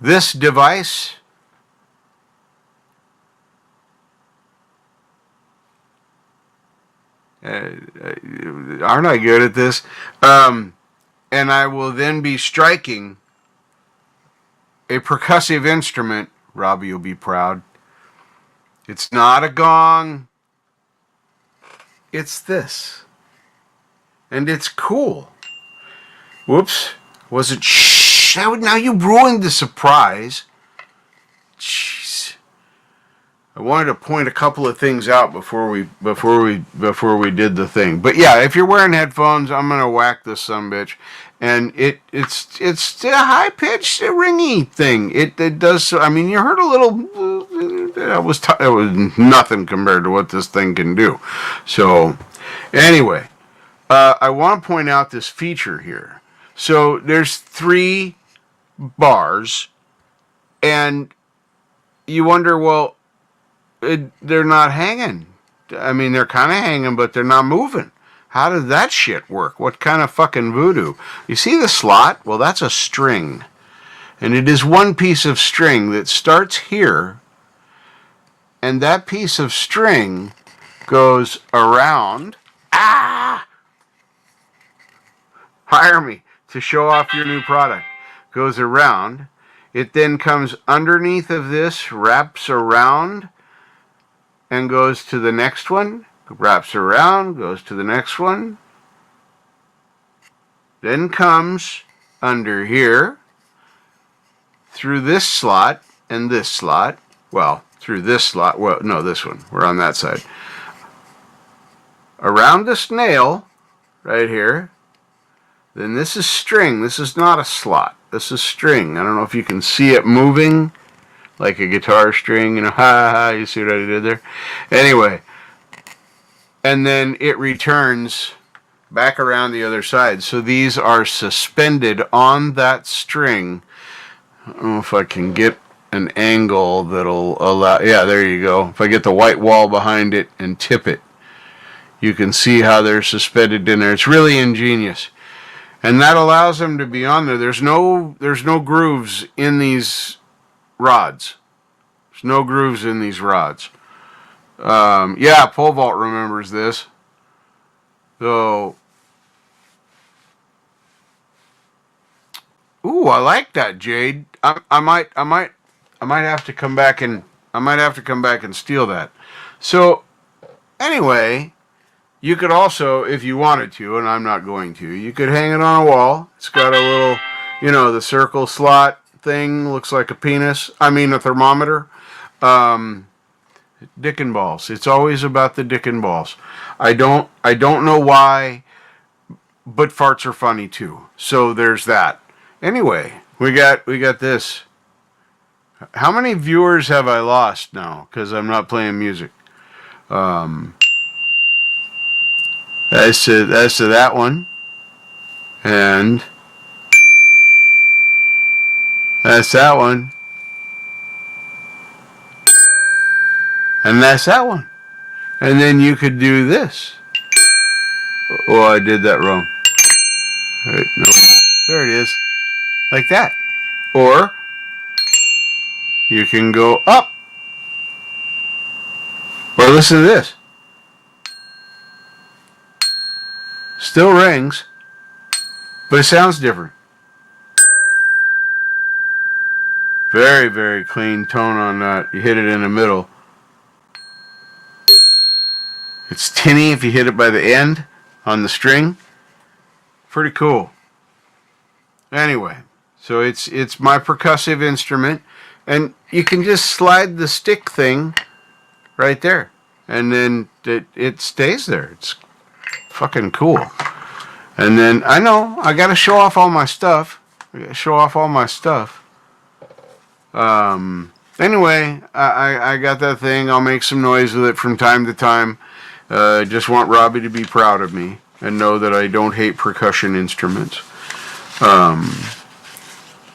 This device. Aren't I good at this? And I will then be striking a percussive instrument. Robbie will be proud. It's not a gong. It's this. And it's cool. Whoops. Was it? Shh. Now you ruined the surprise. Jeez. I wanted to point a couple of things out before we did the thing. But yeah, if you're wearing headphones, I'm gonna whack this sumbitch, and it's a high pitched ringy thing. It does. I mean, you heard a little. It was nothing compared to what this thing can do. So anyway, I want to point out this feature here. So there's 3 bars, and you wonder, well, they're not hanging. I mean, they're kind of hanging, but they're not moving. How does that shit work? What kind of fucking voodoo? You see the slot? Well, that's a string. And it is one piece of string that starts here, and that piece of string goes around. Ah! Hire me to show off your new product. Goes around. It then comes underneath of this, wraps around, and goes to the next one, wraps around, goes to the next one, then comes under here, through this slot, and this slot, well, through this slot, well, no, this one, we're on that side, around the snail, right here, then this is string, this is not a slot, this is string. I don't know if you can see it moving, like a guitar string, you know, you see what I did there? Anyway, and then it returns back around the other side. So these are suspended on that string. I don't know if I can get an angle that'll allow, yeah, there you go. If I get the white wall behind it and tip it, you can see how they're suspended in there. It's really ingenious. And that allows them to be on there. There's no grooves in these rods. There's no grooves in these rods. Yeah, Pole Vault remembers this. So, ooh, I like that, Jade. I might have to come back and steal that. So, anyway, you could also, if you wanted to, and I'm not going to, you could hang it on a wall. It's got a little, the circle slot thing, looks like a penis. I mean, a thermometer. Dick and balls. It's always about the dick and balls. I don't know why, but farts are funny too. So there's that. Anyway, we got this. How many viewers have I lost now? Because I'm not playing music. As to that one, and that's that one, and that's that one, and then you could do this. Oh, I did that wrong. All right, no, there it is, like that. Or you can go up. Or listen to this. Still rings, but it sounds different. Very, very clean tone on that. You hit it in the middle. It's tinny if you hit it by the end on the string. Pretty cool. Anyway, so it's my percussive instrument, and you can just slide the stick thing right there, and then it stays there. It's fucking cool. And then I know I gotta show off all my stuff. Anyway, I got that thing. I'll make some noise with it from time to time. Just want Robbie to be proud of me and know that I don't hate percussion instruments.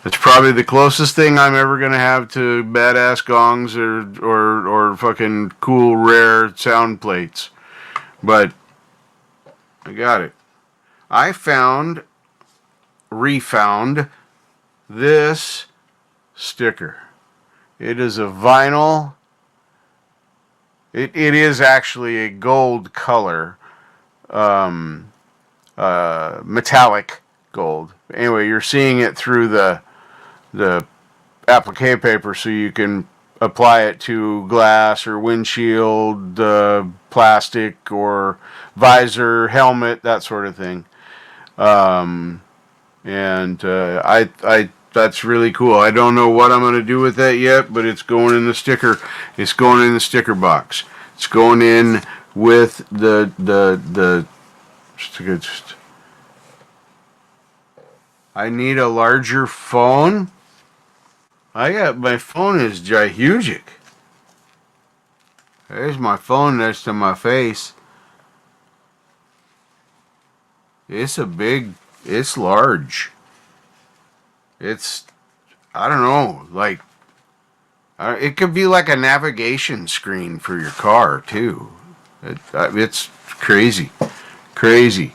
It's probably the closest thing I'm ever gonna have to badass gongs or fucking cool rare sound plates. But I got it. I refound this sticker. It is a vinyl. It is actually a gold color, metallic gold. Anyway, you're seeing it through the applique paper, so you can apply it to glass or windshield, plastic or visor, helmet, that sort of thing. That's really cool. I don't know what I'm going to do with that yet, but it's going in the sticker. It's going in the sticker box. It's going in with the I need a larger phone. My phone is gigantic. There's my phone next to my face. It's large. I don't know, like, it could be like a navigation screen for your car, too. It's crazy. Crazy.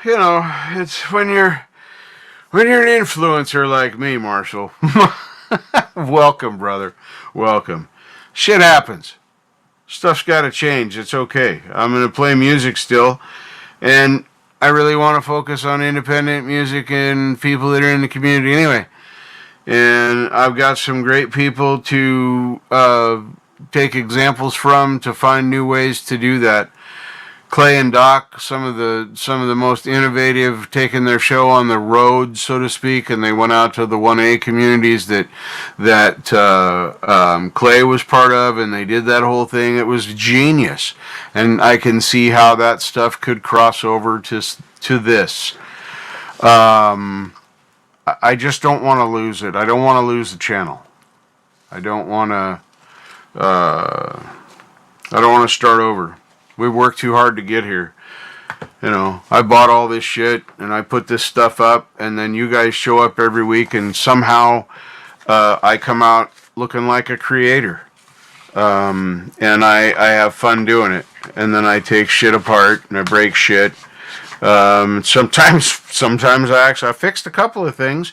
Yeah, it's when you're an influencer like me, Marshall. Welcome, brother. Welcome. Shit happens. Stuff's got to change. It's okay. I'm going to play music still. And I really want to focus on independent music and people that are in the community anyway. And I've got some great people to take examples from to find new ways to do that. Clay and Doc, some of the most innovative, taking their show on the road, so to speak, and they went out to the 1A communities that Clay was part of, and they did that whole thing. It was genius, and I can see how that stuff could cross over to this. I just don't want to lose it. I don't want to lose the channel. I don't want to. I don't want to start over. We worked too hard to get here. You know, I bought all this shit and I put this stuff up, and then you guys show up every week, and somehow I come out looking like a creator. And I have fun doing it. And then I take shit apart and I break shit. Sometimes I fixed a couple of things.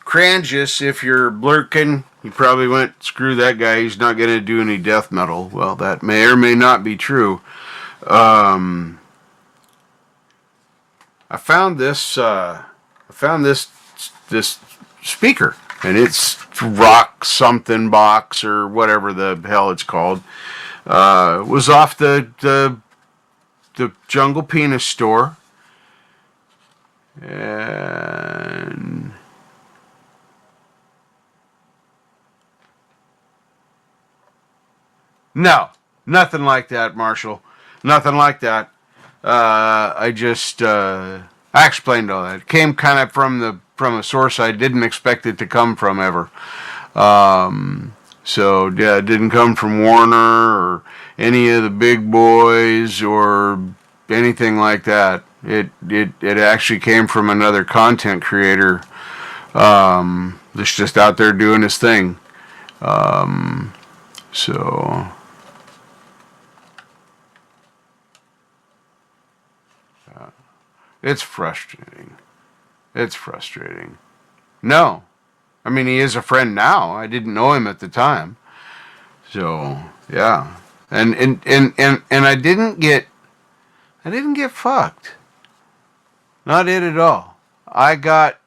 Crangus, if you're blurking, you probably went, screw that guy, he's not going to do any death metal. Well, that may or may not be true. I found this this speaker, and it's rock something box or whatever the hell it's called. It was off the Jungle Penis store, and no, nothing like that, Marshall. Nothing like that. I explained all that. It came kind of from a source I didn't expect it to come from ever. So yeah, it didn't come from Warner or any of the big boys or anything like that. It actually came from another content creator that's just out there doing his thing. So it's frustrating. It's frustrating. No. I mean, he is a friend now. I didn't know him at the time. So, yeah. And I didn't get fucked. Not it at all. I got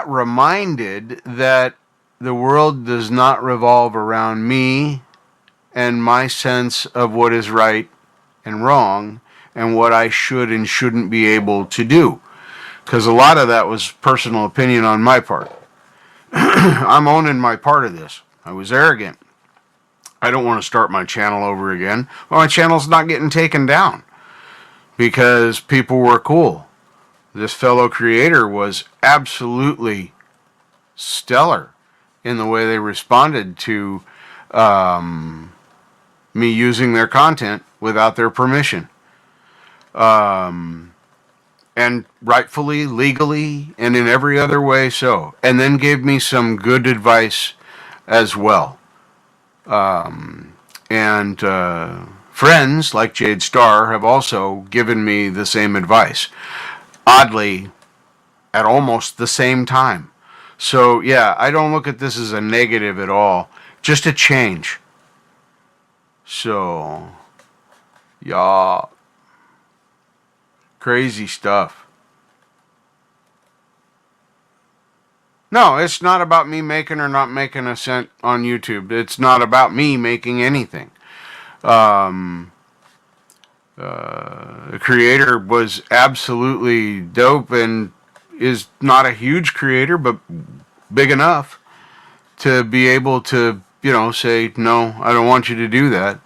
reminded that the world does not revolve around me and my sense of what is right and wrong and what I should and shouldn't be able to do. Because a lot of that was personal opinion on my part. I'm owning my part of this. I was arrogant. I don't want to start my channel over again. Well, my channel's not getting taken down because people were cool. This fellow creator was absolutely stellar in the way they responded to me using their content without their permission. And rightfully, legally, and in every other way so. And then gave me some good advice as well. Friends like Jade Starr have also given me the same advice. Oddly, at almost the same time. So, yeah, I don't look at this as a negative at all. Just a change. So, yeah. Crazy stuff. No, it's not about me making or not making a cent on YouTube. It's not about me making anything. The creator was absolutely dope and is not a huge creator, but big enough to be able to, say, no, I don't want you to do that.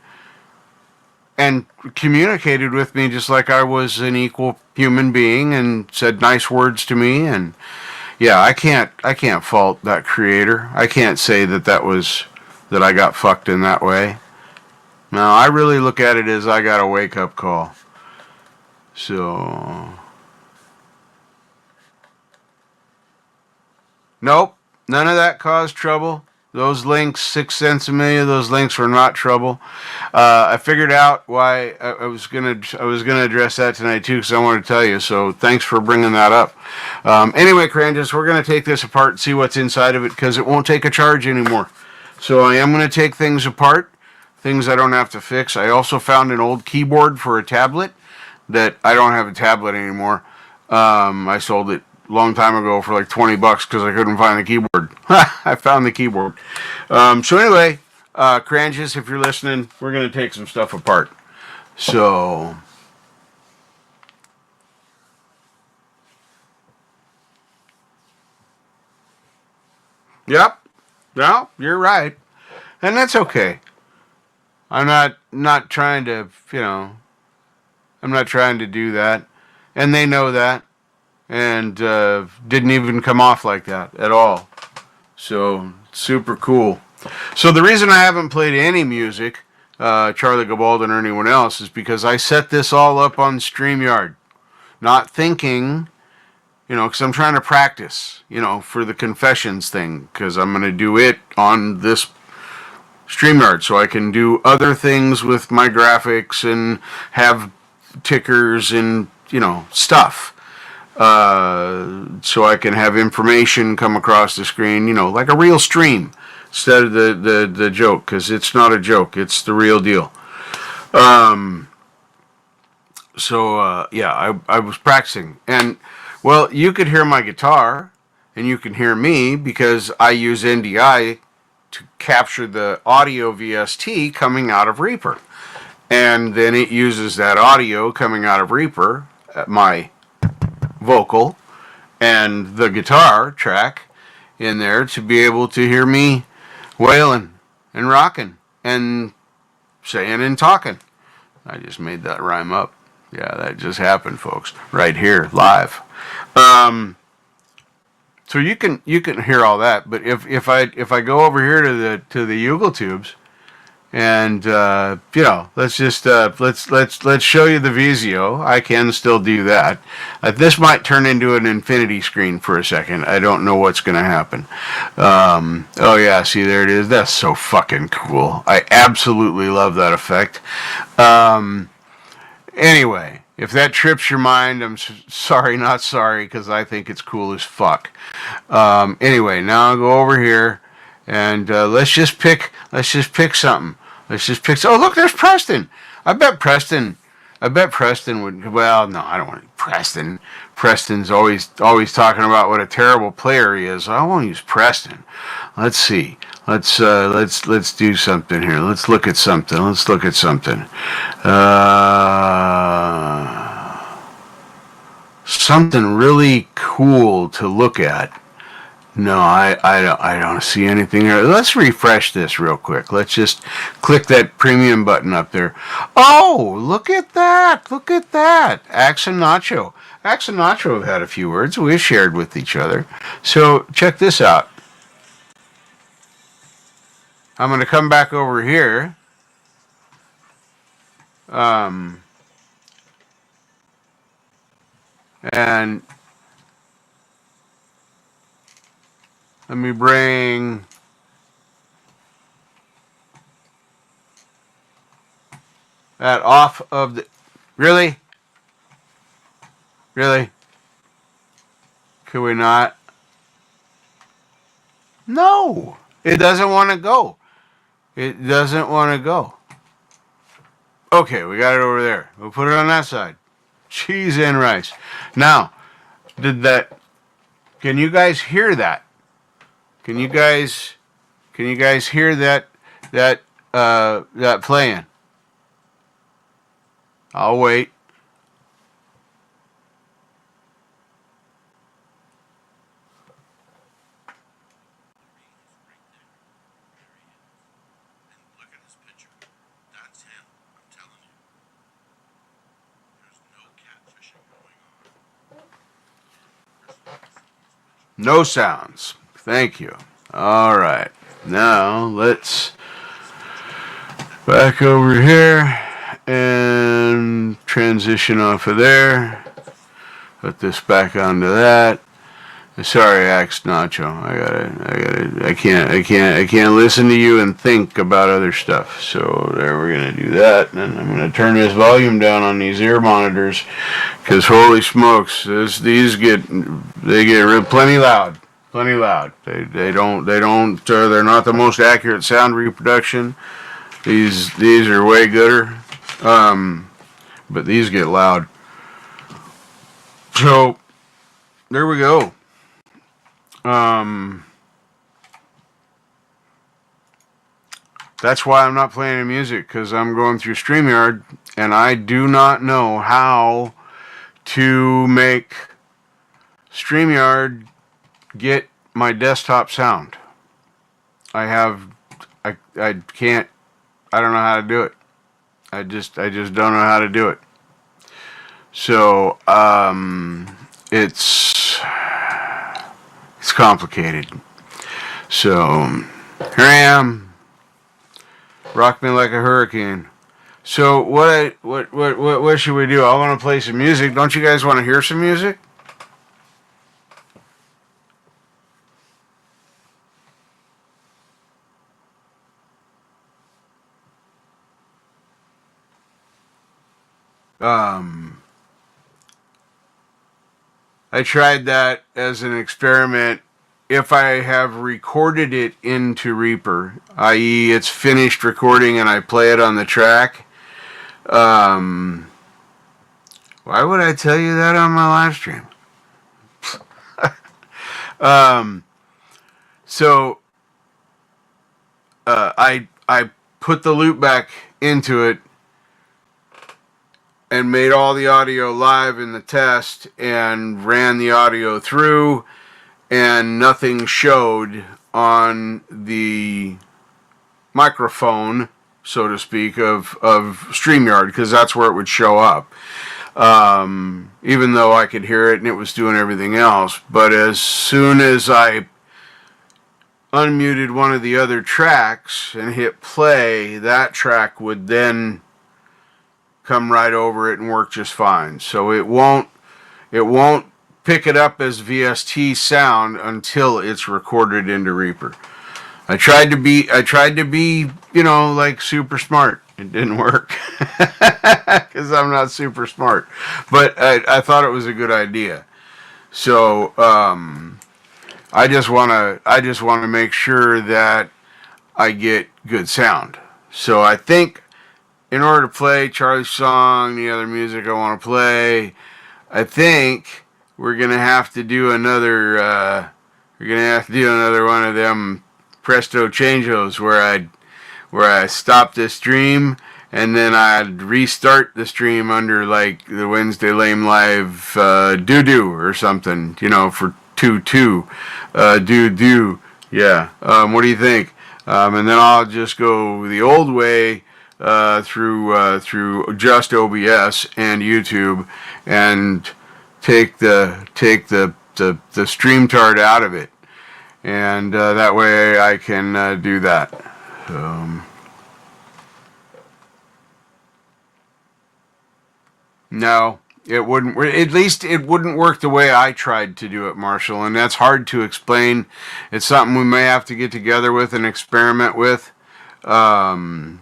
And communicated with me just like I was an equal human being and said nice words to me. And yeah, I can't fault that creator. I can't say that I got fucked in that way. No, I really look at it as I got a wake up call. So, nope, none of that caused trouble. Those links, 6 cents a million, those links were not trouble. I figured out why I was gonna address that tonight too, because I want to tell you. So thanks for bringing that up. Anyway, Crangus, we're gonna take this apart and see what's inside of it because it won't take a charge anymore. So I am gonna take things apart, things I don't have to fix. I also found an old keyboard for a tablet that I don't have a tablet anymore. I sold it a long time ago for like $20 because I couldn't find the keyboard. I found the keyboard. So anyway, Crangus, if you're listening, we're going to take some stuff apart. So, yep. No, you're right. And that's okay. I'm not trying to, I'm not trying to do that. And they know that. And didn't even come off like that at all. So super cool. So the reason I haven't played any music, Charlie Gabaldon or anyone else, is because I set this all up on StreamYard, not thinking, because I'm trying to practice, for the confessions thing, because I'm going to do it on this StreamYard, so I can do other things with my graphics and have tickers and, stuff. So I can have information come across the screen, like a real stream instead of the joke, because it's not a joke, it's the real deal. I was practicing, and well, you could hear my guitar, and you can hear me because I use NDI to capture the audio VST coming out of Reaper, and then it uses that audio coming out of Reaper, my vocal, and the guitar track in there to be able to hear me wailing and rocking and saying and talking. I just made that rhyme up. Yeah, that just happened, folks, right here, live. So you can hear all that, but if I go over here to the Ugle tubes, and let's just let's show you the Vizio. I can still do that. This might turn into an infinity screen for a second. I don't know what's going to happen. Oh yeah, see, there it is. That's so fucking cool. I absolutely love that effect. Anyway, if that trips your mind, I'm sorry, not sorry, because I think it's cool as fuck. Anyway, now I'll go over here, and let's just pick something. Let's just pick. Oh, look, there's Preston. I bet Preston would. Well, no, I don't want Preston. Preston's always talking about what a terrible player he is. I won't use Preston. Let's see. Let's do something here. Let's look at something. Something really cool to look at. No, I don't see anything here. Let's refresh this real quick. Let's just click that premium button up there. Oh, look at that. Axe and Nacho. Axe and Nacho have had a few words we've shared with each other. So check this out. I'm going to come back over here. And let me bring that off of the... Really? Could we not? No! It doesn't want to go. Okay, we got it over there. We'll put it on that side. Cheese and rice. Now, can you guys hear that? Can you guys hear that playing? I'll wait. No sounds. Thank you. All right. Now let's back over here and transition off of there. Put this back onto that. Sorry, Axe Nacho. I can't listen to you and think about other stuff. So there, we're gonna do that, and I'm gonna turn this volume down on these ear monitors, because holy smokes, these get plenty loud. They don't. They're not the most accurate sound reproduction. These are way gooder, but these get loud. So there we go. That's why I'm not playing any music, because I'm going through StreamYard, and I do not know how to make StreamYard get my desktop sound. I can't, I don't know how to do it. I just don't know how to do it. So, it's complicated. So here I am. Rock me like a hurricane. So what should we do? I want to play some music. Don't you guys want to hear some music? I tried that as an experiment. If I have recorded it into Reaper, i.e., it's finished recording and I play it on the track, why would I tell you that on my live stream? So I put the loop back into it and made all the audio live in the test and ran the audio through, and nothing showed on the microphone, so to speak, of StreamYard, because that's where it would show up. Even though I could hear it and it was doing everything else. But as soon as I unmuted one of the other tracks and hit play, that track would then come right over it and work just fine. So it won't pick it up as VST sound until it's recorded into Reaper. I tried to be, like super smart. It didn't work because I'm not super smart, but I thought it was a good idea. So I just want to make sure that I get good sound. So I think in order to play Charlie's song, the other music I want to play, I think we're gonna have to do another. One of them presto changos where I stop the stream and then I'd restart the stream under like the Wednesday Lame Live doo-doo or something, for 2-2. Doo-doo. Yeah. What do you think? And then I'll just go the old way through just OBS and YouTube and take the StreamYard out of it. And that way I can do that. No, it wouldn't. At least it wouldn't work the way I tried to do it, Marshall. And that's hard to explain. It's something we may have to get together with and experiment with, and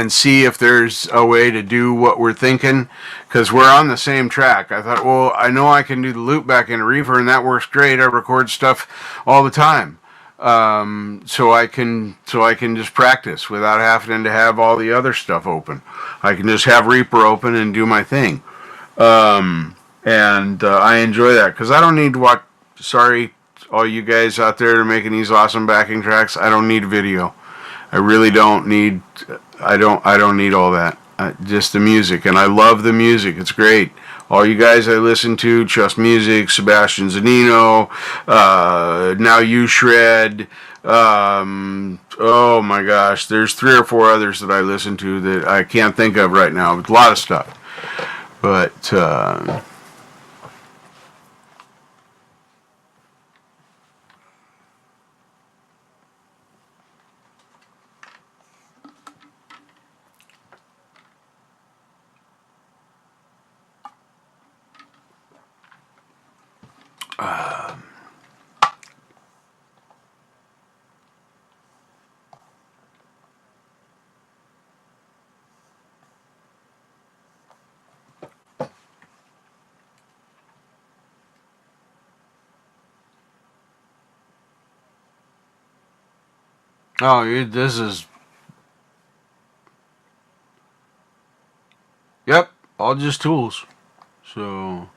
see if there's a way to do what we're thinking. Because we're on the same track. I thought, well, I know I can do the loop back into Reaper, and that works great. I record stuff all the time. So I can just practice without having to have all the other stuff open. I can just have Reaper open and do my thing. And I enjoy that because I don't need to watch. Sorry, all you guys out there making these awesome backing tracks. I don't need video. I really don't need. I don't need all that. Just the music, and I love the music. It's great. All you guys I listen to, Just Music, Sebastian Zanino, Now You Shred. Oh my gosh, there's 3 or 4 others that I listen to that I can't think of right now. A lot of stuff, but this is. Yep, all just tools. So,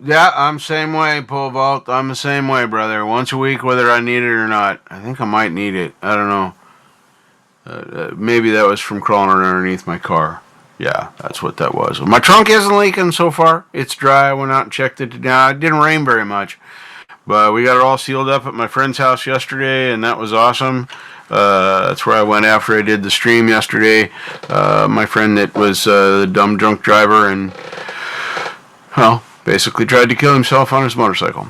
yeah, I'm same way, Pole Vault. I'm the same way, brother. Once a week, whether I need it or not. I think I might need it. I don't know. Maybe that was from crawling underneath my car. Yeah, that's what that was. My trunk isn't leaking so far. It's dry. I went out and checked it. Now, it didn't rain very much. But we got it all sealed up at my friend's house yesterday, and that was awesome. That's where I went after I did the stream yesterday. My friend that was the dumb drunk driver, and well, Basically tried to kill himself on his motorcycle.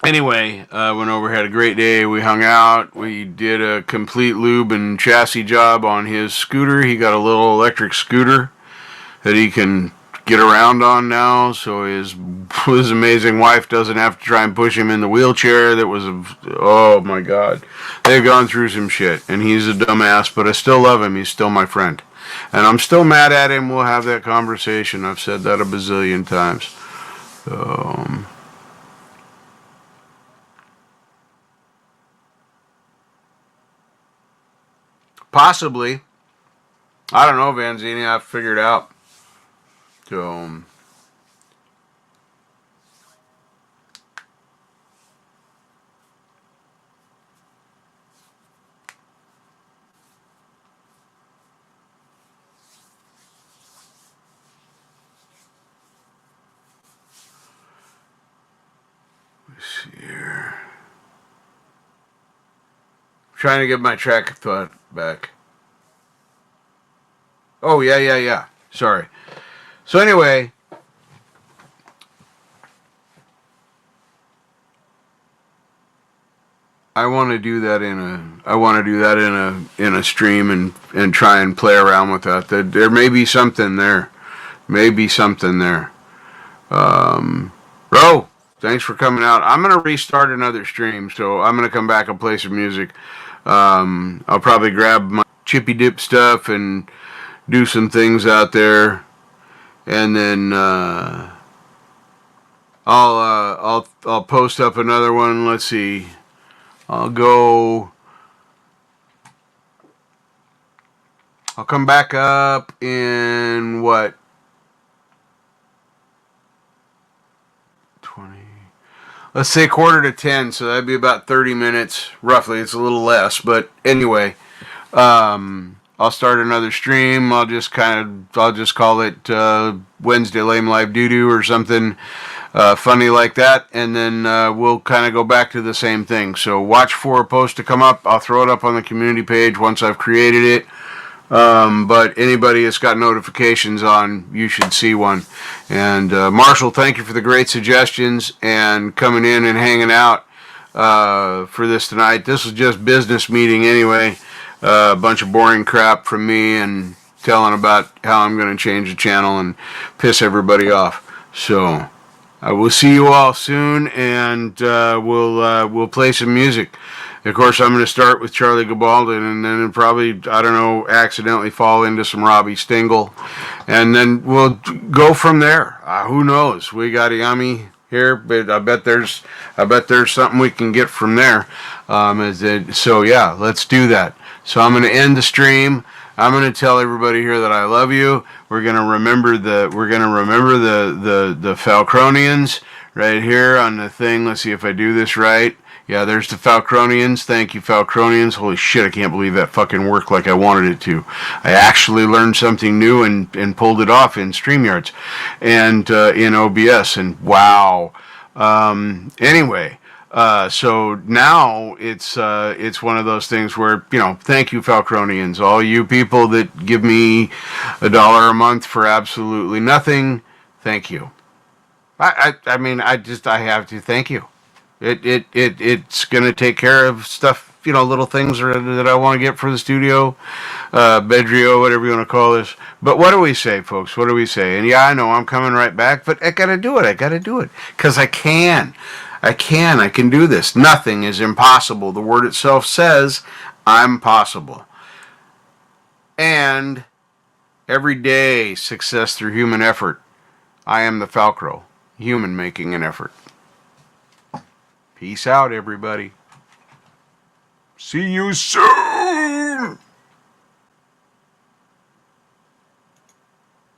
Anyway, went over, had a great day. We hung out. We did a complete lube and chassis job on his scooter. He got a little electric scooter that he can get around on now, so his amazing wife doesn't have to try and push him in the wheelchair. That was oh my god, they've gone through some shit, and he's a dumbass, but I still love him. He's still my friend, and I'm still mad at him. We'll have that conversation. I've said that a bazillion times. Possibly, I don't know, Vanzini. I've figured out. So let's see here. Trying to get my track of thought back. Oh, yeah. Sorry. So anyway, I want to do that in a stream and try and play around with that. There may be something there. Maybe something there. Bro, thanks for coming out. I'm going to restart another stream, so I'm going to come back and play some music. I'll probably grab my chippy dip stuff and do some things out there, and then I'll post up another one. Let's see. I'll come back up in what? 20. Let's say 9:45, so that'd be about 30 minutes, roughly. It's a little less, but anyway, I'll start another stream. I'll just call it Wednesday Lame Live Doo-Doo or something funny like that, and then we'll kind of go back to the same thing. So watch for a post to come up. I'll throw it up on the community page once I've created it. But anybody that's got notifications on, you should see one. And Marshall, thank you for the great suggestions and coming in and hanging out for this tonight. This was just business meeting anyway. A bunch of boring crap from me and telling about how I'm going to change the channel and piss everybody off. So I will see you all soon, and we'll play some music. Of course, I'm going to start with Charlie Gabaldon, and then probably, I don't know, accidentally fall into some Robbie Stingle, and then we'll go from there. Who knows? We got Yami here, but I bet there's something we can get from there. So yeah, let's do that. So I'm going to end the stream. I'm going to tell everybody here that I love you. We're going to remember the Falcronians right here on the thing. Let's see if I do this right. Yeah, there's the Falcronians. Thank you, Falcronians. Holy shit, I can't believe that fucking worked like I wanted it to. I actually learned something new and pulled it off in StreamYards and in OBS, and wow. Anyway, so now it's one of those things where, thank you, Falcronians. All you people that give me $1 a month for absolutely nothing, thank you. I mean, I have to thank you. It's gonna take care of stuff, little things that I want to get for the studio, Bedrio, whatever you want to call this. But what do we say, folks? What do we say? And yeah, I know I'm coming right back, but I gotta do it, because I can do this. Nothing is impossible. The word itself says I'm possible. And every day, success through human effort. I am the Falcro, human making an effort. Peace out, everybody. See you soon.